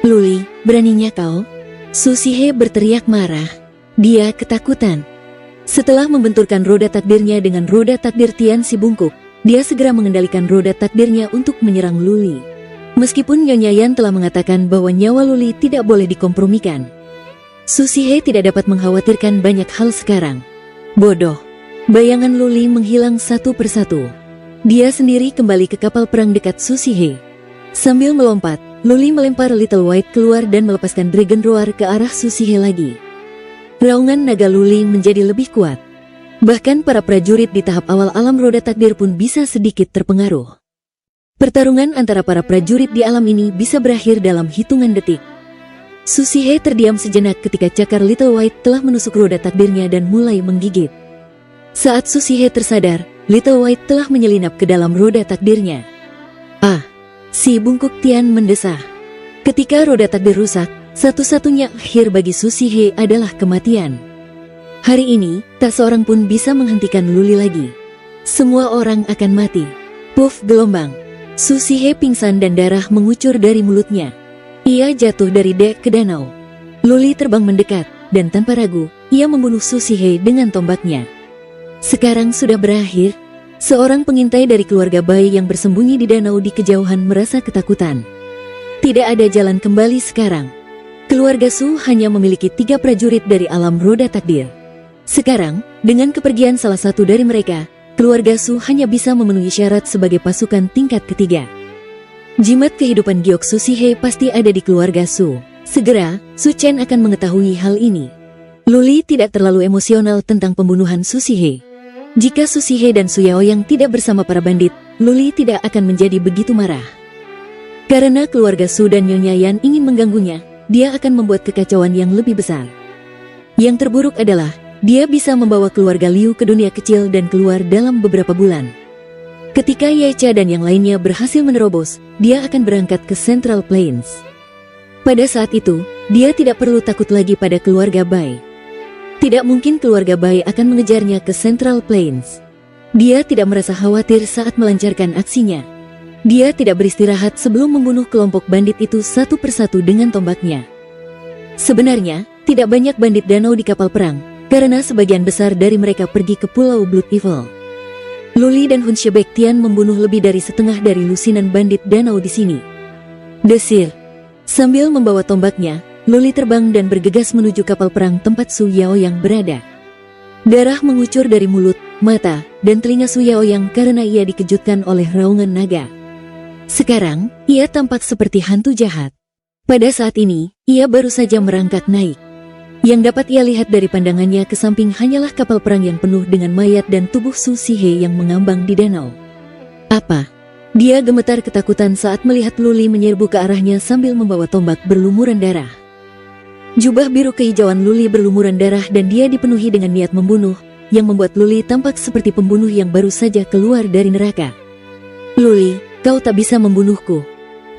Luli, beraninya kau? Su Sihe berteriak marah. Dia ketakutan. Setelah membenturkan roda takdirnya dengan roda takdir Tian si bungkuk, dia segera mengendalikan roda takdirnya untuk menyerang Luli. Meskipun Nyonya Yan telah mengatakan bahwa nyawa Luli tidak boleh dikompromikan, Su Sihe tidak dapat mengkhawatirkan banyak hal sekarang. Bodoh. Bayangan Luli menghilang satu persatu. Dia sendiri kembali ke kapal perang dekat Su Sihe. Sambil melompat, Luli melempar Little White keluar dan melepaskan Dragon Roar ke arah Su Sihe lagi. Raungan naga Luli menjadi lebih kuat. Bahkan para prajurit di tahap awal alam roda takdir pun bisa sedikit terpengaruh. Pertarungan antara para prajurit di alam ini bisa berakhir dalam hitungan detik. Su Sihe terdiam sejenak ketika cakar Little White telah menusuk roda takdirnya dan mulai menggigit. Saat Susihe tersadar, Little White telah menyelinap ke dalam roda takdirnya. Ah, si bungkuk Tian mendesah. Ketika roda takdir rusak, satu-satunya akhir bagi Susihe adalah kematian. Hari ini, tak seorang pun bisa menghentikan Luli lagi. Semua orang akan mati. Puff gelombang. Susihe pingsan dan darah mengucur dari mulutnya. Ia jatuh dari dek ke danau. Luli terbang mendekat, dan tanpa ragu, ia membunuh Susihe dengan tombaknya. Sekarang sudah berakhir. Seorang pengintai dari keluarga Bai yang bersembunyi di danau di kejauhan merasa ketakutan. Tidak ada jalan kembali sekarang. Keluarga Su hanya memiliki 3 prajurit dari alam roda takdir. Sekarang, dengan kepergian salah satu dari mereka, keluarga Su hanya bisa memenuhi syarat sebagai pasukan tingkat ketiga. Jimat kehidupan giok Susihe pasti ada di keluarga Su. Segera, Su Chen akan mengetahui hal ini. Luli tidak terlalu emosional tentang pembunuhan Susihe. Jika Susihe dan Su Yaoyang tidak bersama para bandit, Luli tidak akan menjadi begitu marah. Karena keluarga Su dan Nyonya Yan ingin mengganggunya, dia akan membuat kekacauan yang lebih besar. Yang terburuk adalah, dia bisa membawa keluarga Liu ke dunia kecil dan keluar dalam beberapa bulan. Ketika Ye Cha dan yang lainnya berhasil menerobos, dia akan berangkat ke Central Plains. Pada saat itu, dia tidak perlu takut lagi pada keluarga Bai. Tidak mungkin keluarga Bai akan mengejarnya ke Central Plains. Dia tidak merasa khawatir saat melancarkan aksinya. Dia tidak beristirahat sebelum membunuh kelompok bandit itu satu persatu dengan tombaknya. Sebenarnya, tidak banyak bandit danau di kapal perang, karena sebagian besar dari mereka pergi ke Pulau Blood Evil. Luli dan Hun Shebek Tian membunuh lebih dari setengah dari lusinan bandit danau di sini. Desir. Sambil membawa tombaknya, Luli terbang dan bergegas menuju kapal perang tempat Su Yaoyang berada. Darah mengucur dari mulut, mata, dan telinga Su Yaoyang karena ia dikejutkan oleh raungan naga. Sekarang, ia tampak seperti hantu jahat. Pada saat ini, ia baru saja merangkak naik. Yang dapat ia lihat dari pandangannya ke samping hanyalah kapal perang yang penuh dengan mayat dan tubuh Susihe yang mengambang di danau. Apa? Dia gemetar ketakutan saat melihat Luli menyerbu ke arahnya sambil membawa tombak berlumuran darah. Jubah biru kehijauan Luli berlumuran darah dan dia dipenuhi dengan niat membunuh, yang membuat Luli tampak seperti pembunuh yang baru saja keluar dari neraka. Luli, kau tak bisa membunuhku.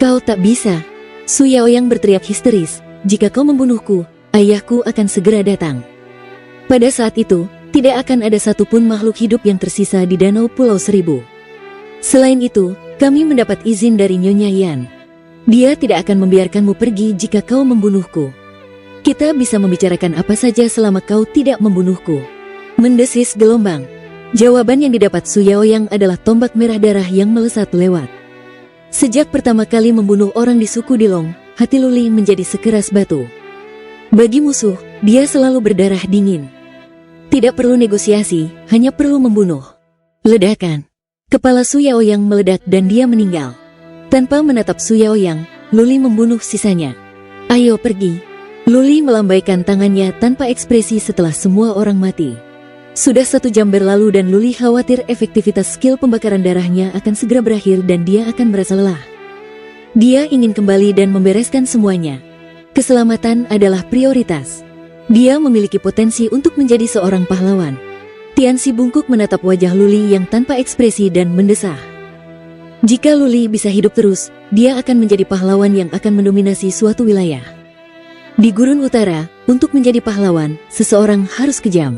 Kau tak bisa. Su Yaoyang berteriak histeris, jika kau membunuhku, ayahku akan segera datang. Pada saat itu, tidak akan ada satupun makhluk hidup yang tersisa di Danau Pulau Seribu. Selain itu, kami mendapat izin dari Nyonya Yan. Dia tidak akan membiarkanmu pergi jika kau membunuhku. Kita bisa membicarakan apa saja selama kau tidak membunuhku. Mendesis gelombang. Jawaban yang didapat Su Yaoyang adalah tombak merah darah yang melesat lewat. Sejak pertama kali membunuh orang di suku Dilong, hati Luli menjadi sekeras batu. Bagi musuh, dia selalu berdarah dingin. Tidak perlu negosiasi, hanya perlu membunuh. Ledakan. Kepala Su Yaoyang meledak dan dia meninggal. Tanpa menatap Su Yaoyang, Luli membunuh sisanya. Ayo pergi. Luli melambaikan tangannya tanpa ekspresi setelah semua orang mati. Sudah 1 jam berlalu dan Luli khawatir efektivitas skill pembakaran darahnya akan segera berakhir dan dia akan merasa lelah. Dia ingin kembali dan membereskan semuanya. Keselamatan adalah prioritas. Dia memiliki potensi untuk menjadi seorang pahlawan. Tianxi bungkuk menatap wajah Luli yang tanpa ekspresi dan mendesah. Jika Luli bisa hidup terus, dia akan menjadi pahlawan yang akan mendominasi suatu wilayah. Di Gurun Utara, untuk menjadi pahlawan, seseorang harus kejam.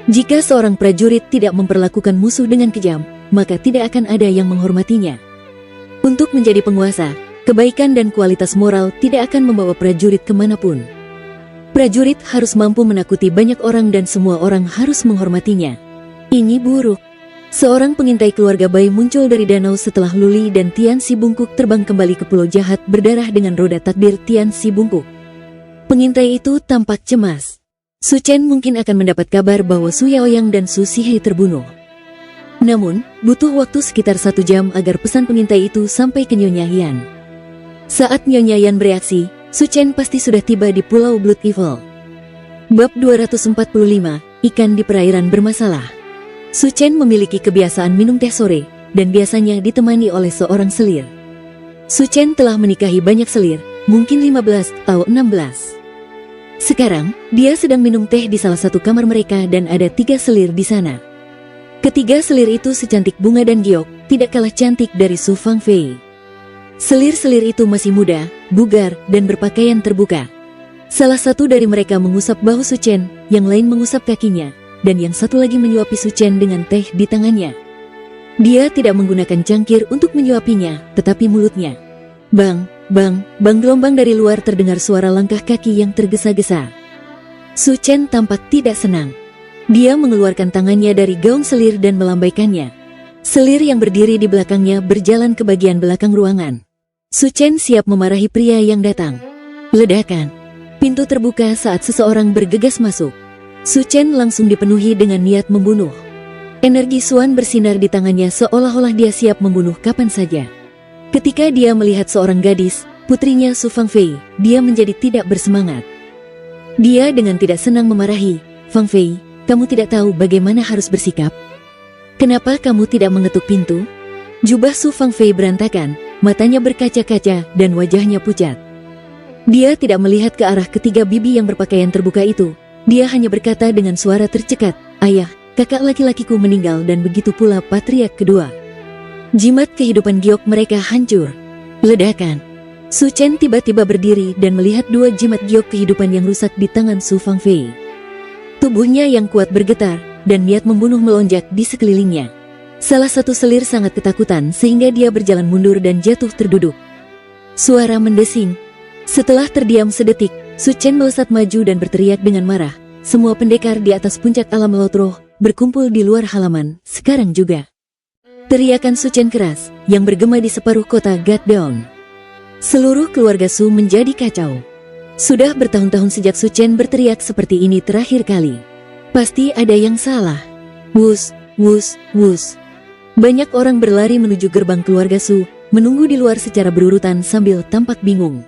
Jika seorang prajurit tidak memperlakukan musuh dengan kejam, maka tidak akan ada yang menghormatinya. Untuk menjadi penguasa, kebaikan dan kualitas moral tidak akan membawa prajurit kemanapun. Prajurit harus mampu menakuti banyak orang dan semua orang harus menghormatinya. Ini buruk. Seorang pengintai keluarga Bai muncul dari danau setelah Luli dan Tianxi bungkuk terbang kembali ke Pulau Jahat berdarah dengan roda takdir Tianxi bungkuk. Pengintai itu tampak cemas. Su Chen mungkin akan mendapat kabar bahwa Su Yaoyang dan Su Sihe terbunuh. Namun, butuh waktu sekitar 1 jam agar pesan pengintai itu sampai ke Nyonya Yan. Saat Nyonya Yan bereaksi, Su Chen pasti sudah tiba di Pulau Blood Evil. Bab 245, Ikan di Perairan Bermasalah. Su Chen memiliki kebiasaan minum teh sore, dan biasanya ditemani oleh seorang selir. Su Chen telah menikahi banyak selir, mungkin 15 atau 16. Sekarang, dia sedang minum teh di salah satu kamar mereka dan ada 3 selir di sana. Ketiga selir itu secantik bunga dan giok, tidak kalah cantik dari Su Fangfei. Selir-selir itu masih muda, bugar, dan berpakaian terbuka. Salah satu dari mereka mengusap bahu Su Chen, yang lain mengusap kakinya, dan yang satu lagi menyuapi Su Chen dengan teh di tangannya. Dia tidak menggunakan cangkir untuk menyuapinya, tetapi mulutnya. Bang, bang, bang, gelombang dari luar terdengar suara langkah kaki yang tergesa-gesa. Su Chen tampak tidak senang. Dia mengeluarkan tangannya dari gaung selir dan melambaikannya. Selir yang berdiri di belakangnya berjalan ke bagian belakang ruangan. Su Chen siap memarahi pria yang datang. Ledakan. Pintu terbuka saat seseorang bergegas masuk. Su Chen langsung dipenuhi dengan niat membunuh. Energi Suan bersinar di tangannya seolah-olah dia siap membunuh kapan saja. Ketika dia melihat seorang gadis, putrinya Su Fangfei, dia menjadi tidak bersemangat. Dia dengan tidak senang memarahi, "Fangfei, kamu tidak tahu bagaimana harus bersikap? Kenapa kamu tidak mengetuk pintu?" Jubah Su Fangfei berantakan, matanya berkaca-kaca dan wajahnya pucat. Dia tidak melihat ke arah ketiga bibi yang berpakaian terbuka itu. Dia hanya berkata dengan suara tercekat, "Ayah, kakak laki-lakiku meninggal dan begitu pula patriark kedua." Jimat kehidupan giok mereka hancur. Ledakan. Su Chen tiba-tiba berdiri dan melihat dua jimat giok kehidupan yang rusak di tangan Su Fangfei. Tubuhnya yang kuat bergetar, dan niat membunuh melonjak di sekelilingnya. Salah satu selir sangat ketakutan sehingga dia berjalan mundur dan jatuh terduduk. Suara mendesing. Setelah terdiam sedetik, Su Chen melesat maju dan berteriak dengan marah. Semua pendekar di atas puncak alam laut roh berkumpul di luar halaman, sekarang juga. Teriakan Su Chen keras, yang bergema di separuh kota Gatdawn. Seluruh keluarga Su menjadi kacau. Sudah bertahun-tahun sejak Su Chen berteriak seperti ini terakhir kali. Pasti ada yang salah. Wus, wus, wus. Banyak orang berlari menuju gerbang keluarga Su, menunggu di luar secara berurutan sambil tampak bingung.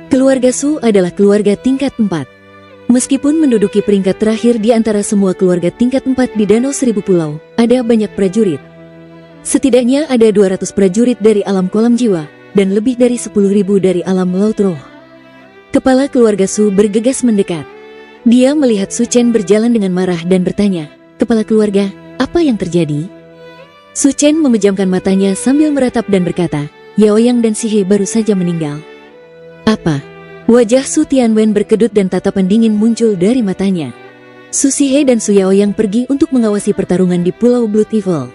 Keluarga Su adalah keluarga tingkat 4. Meskipun menduduki peringkat terakhir di antara semua keluarga tingkat 4 di Danau Seribu Pulau, ada banyak prajurit. Setidaknya ada 200 prajurit dari alam kolam jiwa, dan lebih dari 10.000 dari alam laut roh. Kepala keluarga Su bergegas mendekat. Dia melihat Su Chen berjalan dengan marah dan bertanya, "Kepala keluarga, apa yang terjadi?" Su Chen memejamkan matanya sambil meratap dan berkata, "Yao Yang dan Si He baru saja meninggal." "Apa?" Wajah Su Tianwen berkedut dan tatapan dingin muncul dari matanya. Su Si He dan Su Yao Yang pergi untuk mengawasi pertarungan di Pulau Blood Evil.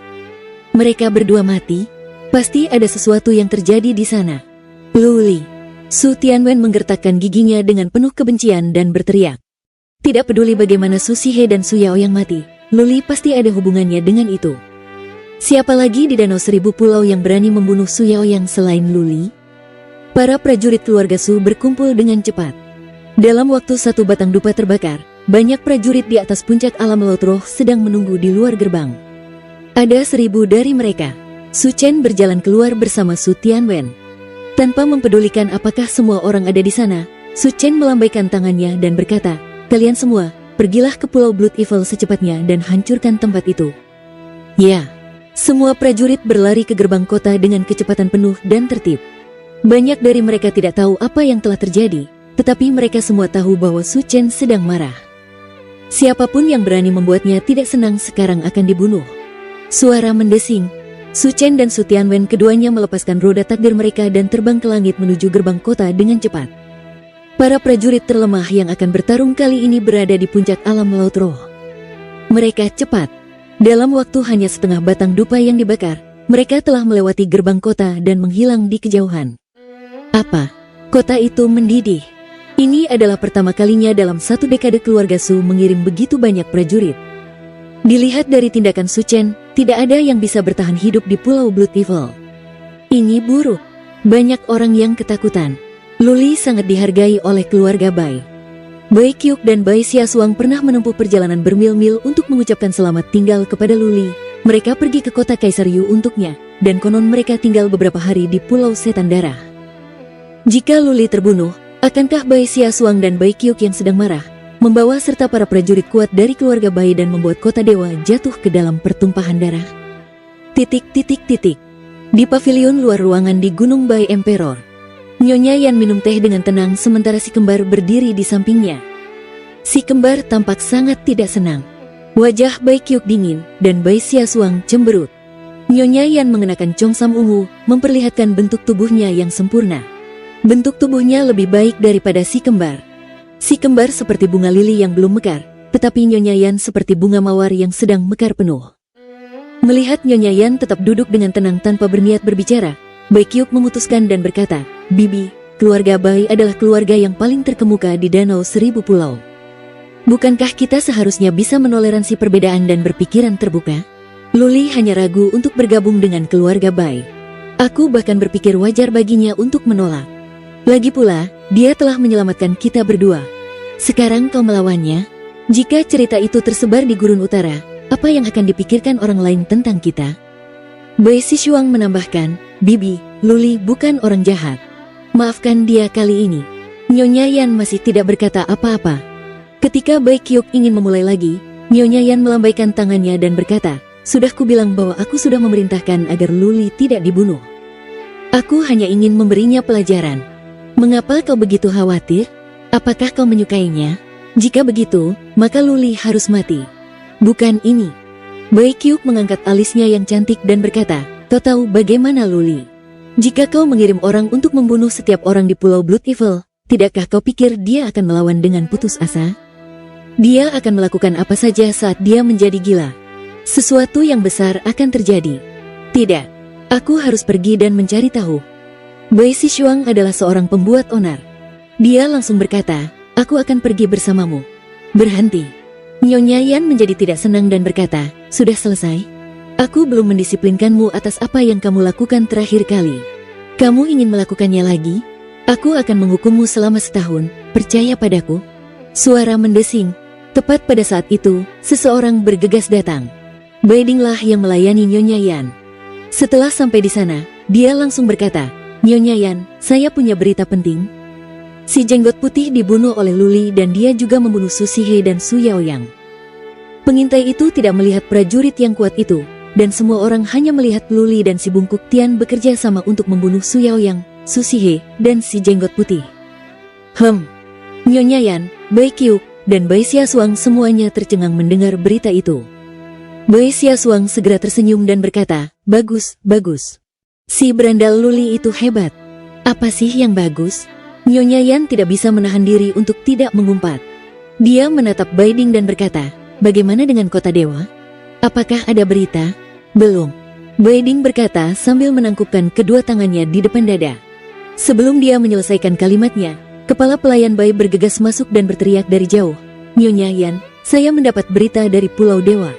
Mereka berdua mati? Pasti ada sesuatu yang terjadi di sana. Luli. Su Tianwen menggertakkan giginya dengan penuh kebencian dan berteriak. Tidak peduli bagaimana Su Si He dan Su Yao Yang mati, Luli pasti ada hubungannya dengan itu. Siapa lagi di Danau Seribu Pulau yang berani membunuh Su Yao Yang selain Luli? Para prajurit keluarga Su berkumpul dengan cepat. Dalam waktu satu batang dupa terbakar, banyak prajurit di atas puncak alam laut roh sedang menunggu di luar gerbang. Ada 1000 dari mereka. Su Chen berjalan keluar bersama Su Tianwen. Tanpa mempedulikan apakah semua orang ada di sana, Su Chen melambaikan tangannya dan berkata, "Kalian semua, pergilah ke Pulau Blood Evil secepatnya dan hancurkan tempat itu." Ya, semua prajurit berlari ke gerbang kota dengan kecepatan penuh dan tertib. Banyak dari mereka tidak tahu apa yang telah terjadi, tetapi mereka semua tahu bahwa Su Chen sedang marah. Siapapun yang berani membuatnya tidak senang sekarang akan dibunuh. Suara mendesing. Su Chen dan Su Tianwen keduanya melepaskan roda takdir mereka dan terbang ke langit menuju gerbang kota dengan cepat. Para prajurit terlemah yang akan bertarung kali ini berada di puncak alam laut roh. Mereka cepat. Dalam waktu hanya setengah batang dupa yang dibakar, mereka telah melewati gerbang kota dan menghilang di kejauhan. Apa? Kota itu mendidih. Ini adalah pertama kalinya dalam satu dekade keluarga Su mengirim begitu banyak prajurit. Dilihat dari tindakan Su Chen, tidak ada yang bisa bertahan hidup di Pulau Blood Evil. Ini buruk. Banyak orang yang ketakutan. Luli sangat dihargai oleh keluarga Bai. Bai Kyuk dan Bai Xiasuang pernah menempuh perjalanan bermil-mil untuk mengucapkan selamat tinggal kepada Luli. Mereka pergi ke kota Kaisar Yu untuknya, dan konon mereka tinggal beberapa hari di Pulau Setan Darah. Jika Luli terbunuh, akankah Bai Xiasuang dan Bai Kyuk yang sedang marah, membawa serta para prajurit kuat dari keluarga Bai dan membuat kota dewa jatuh ke dalam pertumpahan darah? Di pavilion luar ruangan di Gunung Bai Emperor, Nyonya Yan minum teh dengan tenang sementara si kembar berdiri di sampingnya. Si kembar tampak sangat tidak senang. Wajah Bai Kyuk dingin, dan Bai Siasuang cemberut. Nyonya Yan mengenakan congsam ungu, memperlihatkan bentuk tubuhnya yang sempurna. Bentuk tubuhnya lebih baik daripada si kembar. Si kembar seperti bunga lili yang belum mekar, tetapi Nyonya Yan seperti bunga mawar yang sedang mekar penuh. Melihat Nyonya Yan tetap duduk dengan tenang tanpa berniat berbicara, Bai Kyuk memutuskan dan berkata, "Bibi, keluarga Bai adalah keluarga yang paling terkemuka di Danau Seribu Pulau. Bukankah kita seharusnya bisa menoleransi perbedaan dan berpikiran terbuka?" Luli hanya ragu untuk bergabung dengan keluarga Bai. Aku bahkan berpikir wajar baginya untuk menolak. Lagi pula, dia telah menyelamatkan kita berdua. Sekarang kau melawannya? Jika cerita itu tersebar di gurun utara, apa yang akan dipikirkan orang lain tentang kita? Bai Sichuang menambahkan, "Bibi, Luli bukan orang jahat. Maafkan dia kali ini." Nyonya Yan masih tidak berkata apa-apa. Ketika Bai Kyuk ingin memulai lagi, Nyonya Yan melambaikan tangannya dan berkata, "Sudah kubilang bahwa aku sudah memerintahkan agar Luli tidak dibunuh. Aku hanya ingin memberinya pelajaran. Mengapa kau begitu khawatir? Apakah kau menyukainya? Jika begitu, maka Luli harus mati. Bukan ini." Bai Kyuk mengangkat alisnya yang cantik dan berkata, "Kau tahu bagaimana Luli? Jika kau mengirim orang untuk membunuh setiap orang di Pulau Blood Evil, tidakkah kau pikir dia akan melawan dengan putus asa? Dia akan melakukan apa saja saat dia menjadi gila. Sesuatu yang besar akan terjadi. Tidak, aku harus pergi dan mencari tahu." Bai Sichuang adalah seorang pembuat onar. Dia langsung berkata, "Aku akan pergi bersamamu." "Berhenti." Nyonya Yan menjadi tidak senang dan berkata, "Sudah selesai? Aku belum mendisiplinkanmu atas apa yang kamu lakukan terakhir kali. Kamu ingin melakukannya lagi? Aku akan menghukummu selama setahun, percaya padaku." Suara mendesing. Tepat pada saat itu, seseorang bergegas datang. Bai Dinglah yang melayani Nyonya Yan. Setelah sampai di sana, dia langsung berkata, "Nyonya Yan, saya punya berita penting. Si jenggot putih dibunuh oleh Luli dan dia juga membunuh Su Sihe dan Su Yaoyang." Pengintai itu tidak melihat prajurit yang kuat itu, dan semua orang hanya melihat Luli dan si bungkuk Tian bekerja sama untuk membunuh Su Yaoyang, Su Sihe, dan si jenggot putih. Nyonya Yan, Bai Kyuk, dan Bai Siasuang semuanya tercengang mendengar berita itu. Bai Siasuang segera tersenyum dan berkata, "Bagus, bagus. Si berandal Luli itu hebat." "Apa sih yang bagus?" Nyonya Yan tidak bisa menahan diri untuk tidak mengumpat. Dia menatap Bai Ding dan berkata, "Bagaimana dengan kota dewa? Apakah ada berita?" "Belum." Bai Ding berkata sambil menangkupkan kedua tangannya di depan dada. Sebelum dia menyelesaikan kalimatnya, kepala pelayan Bai bergegas masuk dan berteriak dari jauh, "Nyonya Yan, saya mendapat berita dari Pulau Dewa.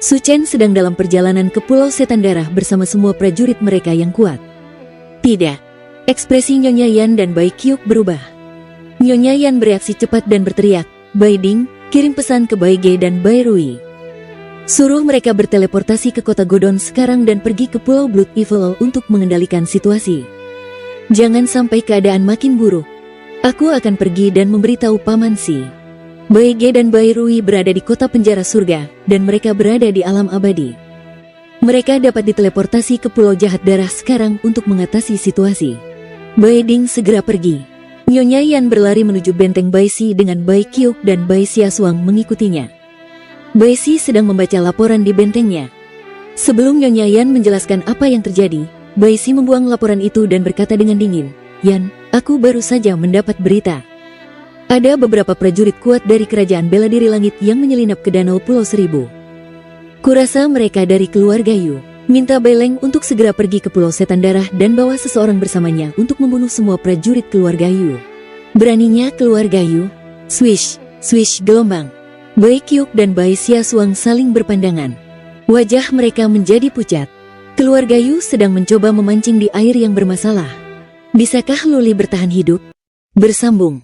Su Chen sedang dalam perjalanan ke Pulau Setan Darah bersama semua prajurit mereka yang kuat." "Tidak." Ekspresi Nyonya Yan dan Bai Kyuk berubah. Nyonya Yan bereaksi cepat dan berteriak, "Bai Ding, kirim pesan ke Bai Ge dan Bai Rui. Suruh mereka berteleportasi ke kota Godon sekarang dan pergi ke Pulau Blood Evil untuk mengendalikan situasi. Jangan sampai keadaan makin buruk. Aku akan pergi dan memberitahu Paman Si. Bai Ge dan Bai Rui berada di kota penjara surga, dan mereka berada di alam abadi. Mereka dapat diteleportasi ke Pulau Jahat Darah sekarang untuk mengatasi situasi." Bai Ding segera pergi. Nyonya Yan berlari menuju benteng Bai Si dengan Bai Kyuk dan Bai Siasuang mengikutinya. Bai Si sedang membaca laporan di bentengnya. Sebelum Nyonya Yan menjelaskan apa yang terjadi, Bai Si membuang laporan itu dan berkata dengan dingin, "Yan, aku baru saja mendapat berita. Ada beberapa prajurit kuat dari kerajaan bela diri langit yang menyelinap ke Danau Pulau Seribu. Kurasa mereka dari keluarga Yu. Minta Bai Leng untuk segera pergi ke Pulau Setan Darah dan bawa seseorang bersamanya untuk membunuh semua prajurit keluarga Yu." Beraninya keluarga Yu? Swish, swish gelombang. Bai Kyuk dan Bai Siasuang saling berpandangan. Wajah mereka menjadi pucat. Keluarga Yu sedang mencoba memancing di air yang bermasalah. Bisakah Luli bertahan hidup? Bersambung.